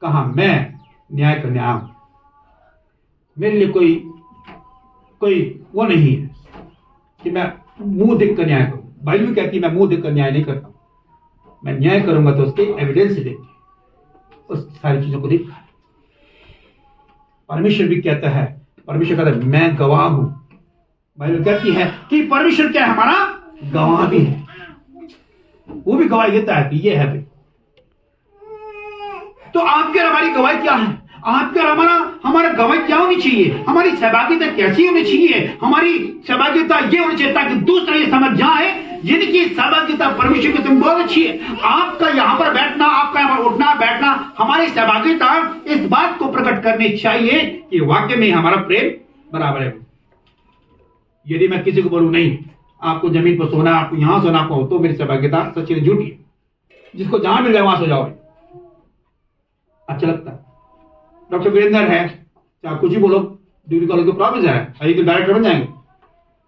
कहा मैं न्याय करने आया हूं, मेरे लिए कोई वो नहीं है कि मैं मुंह देख कर न्याय करूं। बाइबल भी कहती है मैं मुंह देख कर न्याय नहीं करता, मैं न्याय करूंगा तो उसके एविडेंस से देख, उस सारी चीजों को देख। परमेश्वर भी कहता है, परमेश्वर कहता है मैं गवाह हूं। बाइबल कहती है कि परमेश्वर क्या है, हमारा गवाह भी है, वो भी गवाही देता है कि ये है भाई। तो आपके और हमारी गवाही क्या है? आपके और हमारा गवाही क्या होनी चाहिए? हमारी सहभागिता कैसी होनी चाहिए? हमारी सहभागिता ये होनी चाहिए ताकि दूसरा ये समझ जाए यानी कि सहभागिता परमेश्वर के संग बहुत अच्छी है। आपका यहां पर बैठना, आपका यहां पर उठना बैठना, हमारी सहभागिता इस बात को प्रकट करनी चाहिए कि वाकई में हमारा प्रेम बराबर है। यदि मैं किसी को बोलूं नहीं आपको जमीन पर सोना, आपको यहां सोना पाओ, तो मेरी सहभागिता सच्ची झूठी है। जिसको जहां मिल जाए वहां सो जाओ, अच्छा लगता है। डॉक्टर वीरेंद्र है, चाहे कुछ ही बोलो, डिग्री कॉलेज के प्रोफेसर है, आई के डायरेक्टर बन जाएंगे,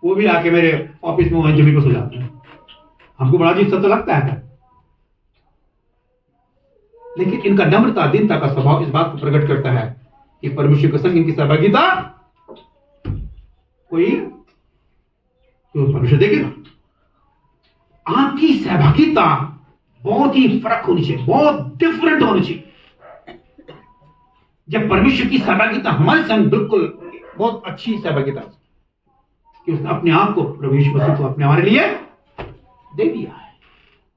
वो भी आके मेरे ऑफिस में वहीं जमीन पर सो जाते हैं। हमको बड़ा अजीब सा तो लगता है, लेकिन इनका नम्रता दीनता का स्वभाव इस बात को प्रकट करता है कि परमेश्वर के संग इनकी सहभागिता कोई तो परमेश्वर देखेगा। आपकी सहभागिता बहुत ही फर्क होनी चाहिए, बहुत डिफरेंट होनी चाहिए। जब परमेश्वर की सहभागिता हमारे संग बिल्कुल बहुत अच्छी सहभागिता कि उसने अपने आप को प्रभु यीशु मसीह को अपने हमारे लिए दे दिया है।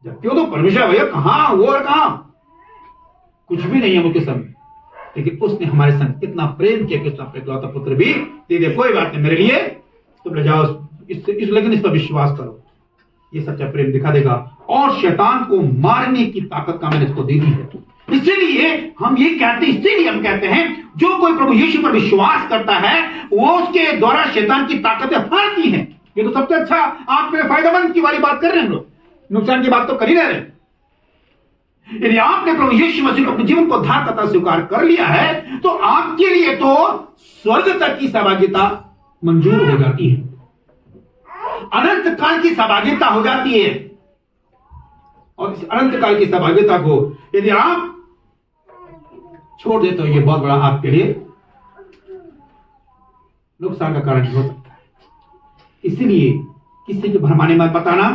जब क्यों तो परमेश्वर भैया कहां वो और कहां कुछ भी नहीं है उनके संग, लेकिन उसने हमारे संग इतना प्रेम किया कि उसने अपने इकलौता पुत्र भी दे दिया। कोई बात नहीं मेरे लिए, तुम ले जाओ लेकिन इस पर विश्वास करो, ये सच्चा प्रेम दिखा देगा। और शैतान को मारने की ताकत का मैंने इसको दे दी है। इसीलिए हम ये कहते हैं, इसीलिए हम कहते हैं जो कोई प्रभु यीशु पर विश्वास करता है वो उसके द्वारा शैतान की ताकतें हारती हैं। ये तो सबसे अच्छा आपके फायदेमंद की वाली बात कर रहे हैं हम लोग, नुकसान की बात तो कर ही रहे हैं। यदि आपने प्रभु यीशु मसीह को अपने जीवन को धारकता स्वीकार कर लिया है तो आपके लिए तो स्वर्ग तक की सहभागिता मंजूर हो जाती है, अनंत काल की सहभागिता हो जाती है। और इस अनंत काल की सहभागिता को यदि आप छोड़ देते हो, ये बहुत बड़ा आपके लिए नुकसान का कारण हो सकता है। इसलिए किसी के भरमाने में बताना,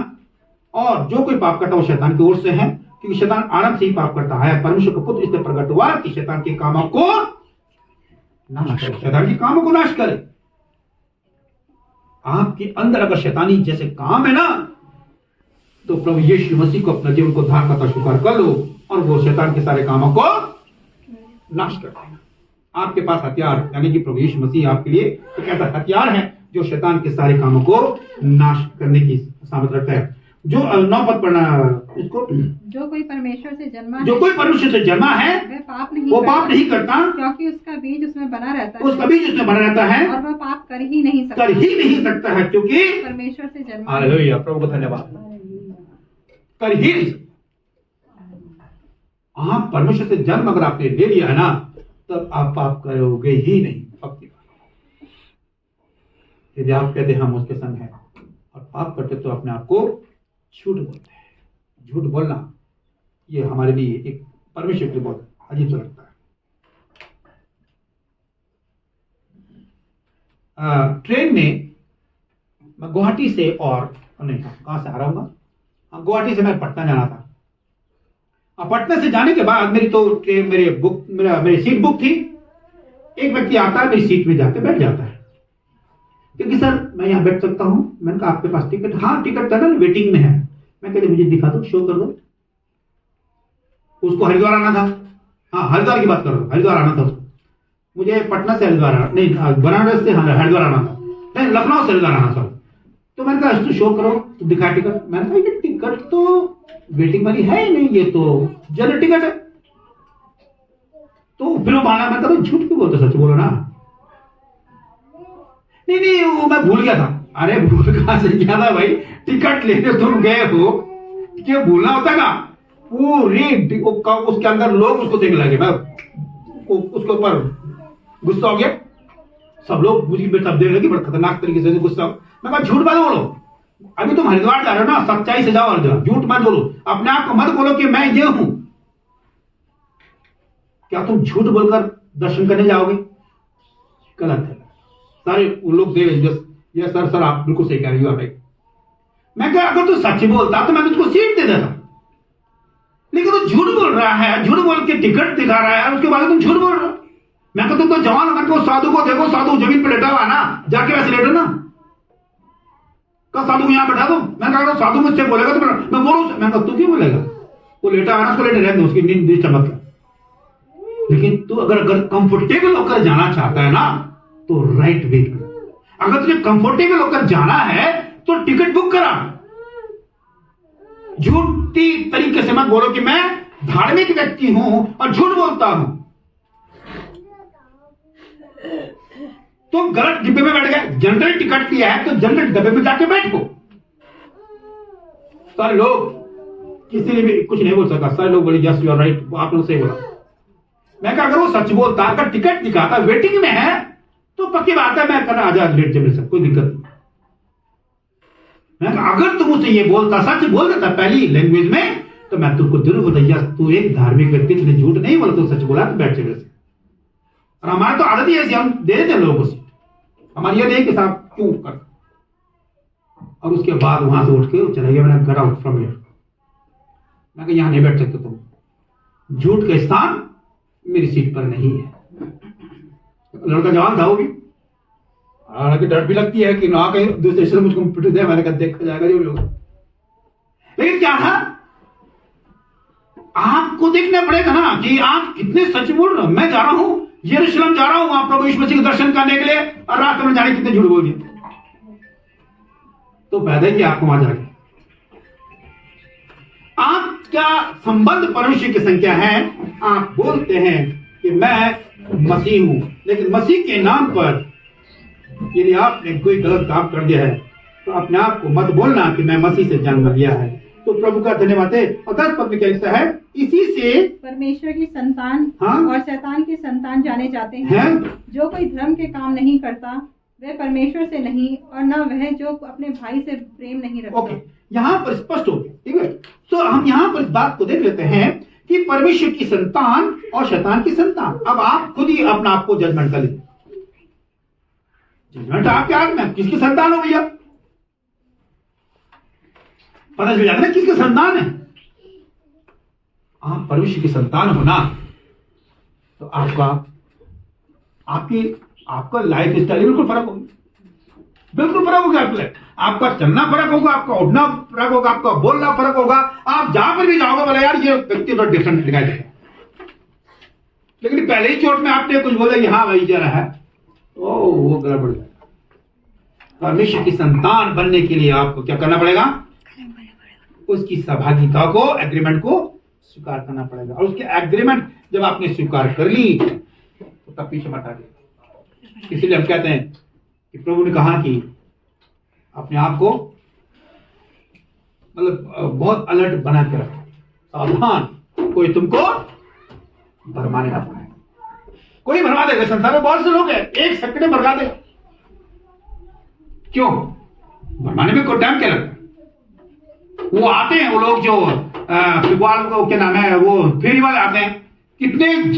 और जो कोई पाप करता है वो शैतान की ओर से है, क्योंकि शैतान आरंभ से ही पाप करता है। परमेश्वर का पुत्र इसलिए प्रकट हुआ कि शैतान के कामों को नाश करे, शैतान के कामों को नाश करे। आपके अंदर अगर शैतानी जैसे काम है ना, तो प्रभु यीशु मसीह को अपना जीवन को धारण करता स्वीकार कर लो और वो शैतान के सारे कामों को नाश कर देगा। आपके पास हथियार यानी कि प्रभु यीशु मसीह आपके लिए एक ऐसा हथियार है जो शैतान के सारे कामों को नाश करने की सामर्थ्य रखता है। जो 9 पद पढ़ना इसको, जो कोई परमेश्वर से जन्मा जो कोई परमेश्वर से जन्मा है वह पाप नहीं करता, क्योंकि उसका बीज उसमें बना रहता है, उसका बीज उसमें बना रहता है और वह पाप कर ही नहीं सकता, क्योंकि परमेश्वर से जन्मा। हालेलुया, प्रभु को धन्यवाद। कर ही नहीं सकता। आप परमेश्वर से जन्म अगर आपने ले लिया है ना, तब आप पाप करोगे ही नहीं। यदि आप कहते हैं हम उसके संग हैं और पाप करते तो अपने आप को झूठ बोलते हैं। झूठ बोलना ये हमारे लिए एक परमेश्वर के लिए बहुत अजीब सा लगता है। ट्रेन में मैं गुवाहाटी से और नहीं कहाँ से आ रहा हूँ, गुवाहाटी से मैं पटना जाना था। पटना से जाने के बाद मेरी तो ट्रेन मेरी सीट बुक थी। एक व्यक्ति आता है, मेरी सीट में जाके बैठ जाता है, क्योंकि सर मैं यहाँ बैठ सकता हूँ। मैंने कहा आपके पास टिकट? हाँ टिकट था ना, वेटिंग में है। मैं कहते मुझे दिखा दो, शो कर दो। उसको हरिद्वार आना था। हाँ हरिद्वार की बात कर रहा हूँ, हरिद्वार आना था उसको। मुझे पटना से हरिद्वार नहीं, बनारस से हरिद्वार आना था, नहीं लखनऊ से हरिद्वार आना था। तो मैंने कहा इसको शो करो, तो दिखा टिकट। मैंने कहा ये टिकट तो वेटिंग वाली है ही नहीं, ये तो जनरल टिकट है। तो फिर वो माना, मैं कहा झूठ क्यों बोलते, सच बोलो ना। नहीं वो मैं भूल गया था। अरे भूल कहां से गया था भाई, टिकट लेने तुम गए हो, क्या भूलना होता का? पूरी उसके अंदर लोग उसको देखने लगे। मैं उसके ऊपर गुस्सा हो गया। सब लोग मुझे बेटा देखने लगे, बड़ा खतरनाक तरीके से गुस्सा। मैं कहा झूठ मत बोलो, अभी तुम हरिद्वार जा रहे हो ना, सच्चाई से जाओ हरिद्वार, झूठ मत बोलो। अपने आप को मत बोलो कि मैं ये हूं। क्या तुम झूठ बोलकर दर्शन करने जाओगे? गलत है। सारे वो लोग दे ये सर आप बिल्कुल सही कह रही हो। मैं कहा अगर तू सच बोलता तो मैं तुझको सीट दे देता, लेकिन तू झूठ बोल रहा है, झूठ बोल के टिकट दिखा रहा है, उसके बाद तुम झूठ बोल रहे हो। मैं कहता तुम तो जवान हो। मैं कहूँ साधु को देखो, साधु जमीन पर लेटा हुआ ना, जाके वैसे लेटो ना। कहा साधु को यहाँ बैठा दो। मैं कहा साधु मुझसे बोलेगा तो मैं बोलूँ। मैं कहा तू क्यों बोलेगा, वो लेटा है ना, उसको लेटे रहने दो, उसकी नींद डिस्टर्ब मत कर। लेकिन तू अगर कंफर्टेबल होकर जाना चाहता है ना, तो राइट वे कर। अगर तुझे कंफर्टेबल होकर जाना है तो टिकट बुक करा। झूठी तरीके से मत बोलो कि मैं धार्मिक व्यक्ति हूं और झूठ बोलता हूं। तुम गलत डिब्बे में बैठ गए। जनरल टिकट लिया है तो जनरल डब्बे में जाके बैठो। सारे लोग किसी ने भी कुछ नहीं बोल सका। सारे लोग बोले यस यू आर राइट, आप लोग सही बोला। मैं कहा अगर वो सच बोलता, अगर टिकट दिखाता, वेटिंग में है, तो पक्की बात है मैं करना आजाद लेट जब से कोई दिक्कत नहीं। मैं कहा अगर तुम मुझसे ये बोलता, सच बोल देता पहली लैंग्वेज में, तो मैं तुमको जरूर बताइए तू एक धार्मिक व्यक्ति, तुझे झूठ नहीं बोला, तू सच बोला तो बैठ चले से। और हमारी तो आदत ही ऐसी, हम दे देते हैं लोगों को सीट। हमारी ये नहीं कि साहब क्यों कर। और उसके बाद वहां से उठ के चला गया। मैंने गेट आउट फ्रॉम हियर। मैं कहा यहां नहीं बैठ सकते तुम, झूठ का स्थान मेरी सीट पर नहीं है। लड़का जवान था वो भी, हालांकि डर भी लगती है कि ना कहीं दूसरे से मुझको पिट दे। मैंने कहा देखा जाएगा जो लोग। लेकिन क्या था, आपको देखना पड़ेगा ना कि आप कितने सच बोल रहे हो। मैं जा रहा हूं यरूशलेम जा रहा हूं आप प्रभु यीशु मसीह के दर्शन करने के लिए, और रास्ते में जाने कितने झूठ बोल दिए। तो फायदा ही आपको वहां जाके आपका संबंध परमेश्वर की संख्या है। आप बोलते हैं कि मैं मसीह हूं, लेकिन मसीह के नाम पर यदि आपने कोई गलत काम कर दिया है तो अपने आप को मत बोलना कि मैं मसीह से जन्म लिया है। तो प्रभु का धन्यवाद है। और 10 पद में क्या लिखता है, इसी से परमेश्वर की संतान हाँ? और शैतान की संतान जाने जाते हैं। जो कोई धर्म के काम नहीं करता वह परमेश्वर से नहीं, और न वह जो अपने भाई से प्रेम नहीं रखता। ओके, यहाँ पर स्पष्ट हो गया। ठीक है, तो हम यहाँ पर इस बात को देख लेते हैं कि परमेश्वर की संतान और शैतान की संतान। अब आप खुद ही अपना आपको जजमेंट कर लीजिए। जजमेंट आपके हाथ में, किसकी संतान हो भैया, पता चल जाता है किसकी संतान है। आप परमेश्वर की संतान हो ना, तो आपका लाइफ स्टाइल बिल्कुल फर्क होगा। बिल्कुल फर्क होगा। आपका चलना फर्क होगा, आपका उठना फर्क होगा, आपका बोलना फर्क होगा। आप जहां पर भी जाओगे बोले यार ये व्यक्ति तो डिफरेंट दिखाई देगा। लेकिन पहले ही चोट में आपने कुछ बोला कि हाँ भाई जरा है, वो गड़बड़ है। परमेश्वर की संतान बनने के लिए आपको क्या करना पड़ेगा, उसकी सहभागिता को, एग्रीमेंट को स्वीकार करना पड़ेगा। और उसके एग्रीमेंट जब आपने स्वीकार कर ली तो तब पीछे मत आगे। इसीलिए हम कहते हैं कि प्रभु ने कहा कि अपने आप को मतलब बहुत अलर्ट बना के रखो, सावधान, कोई तुमको भरमाने ना पाए। कोई भरमा देगा, संसार में बहुत से लोग हैं, एक सेकंड में भरगा देगा। क्यों भरमाने में कोई टाइम क्या लगता? वो आते हैं वो लोग जो फुटबॉल को क्या नाम है वो फेरी वाले आते हैं, कितने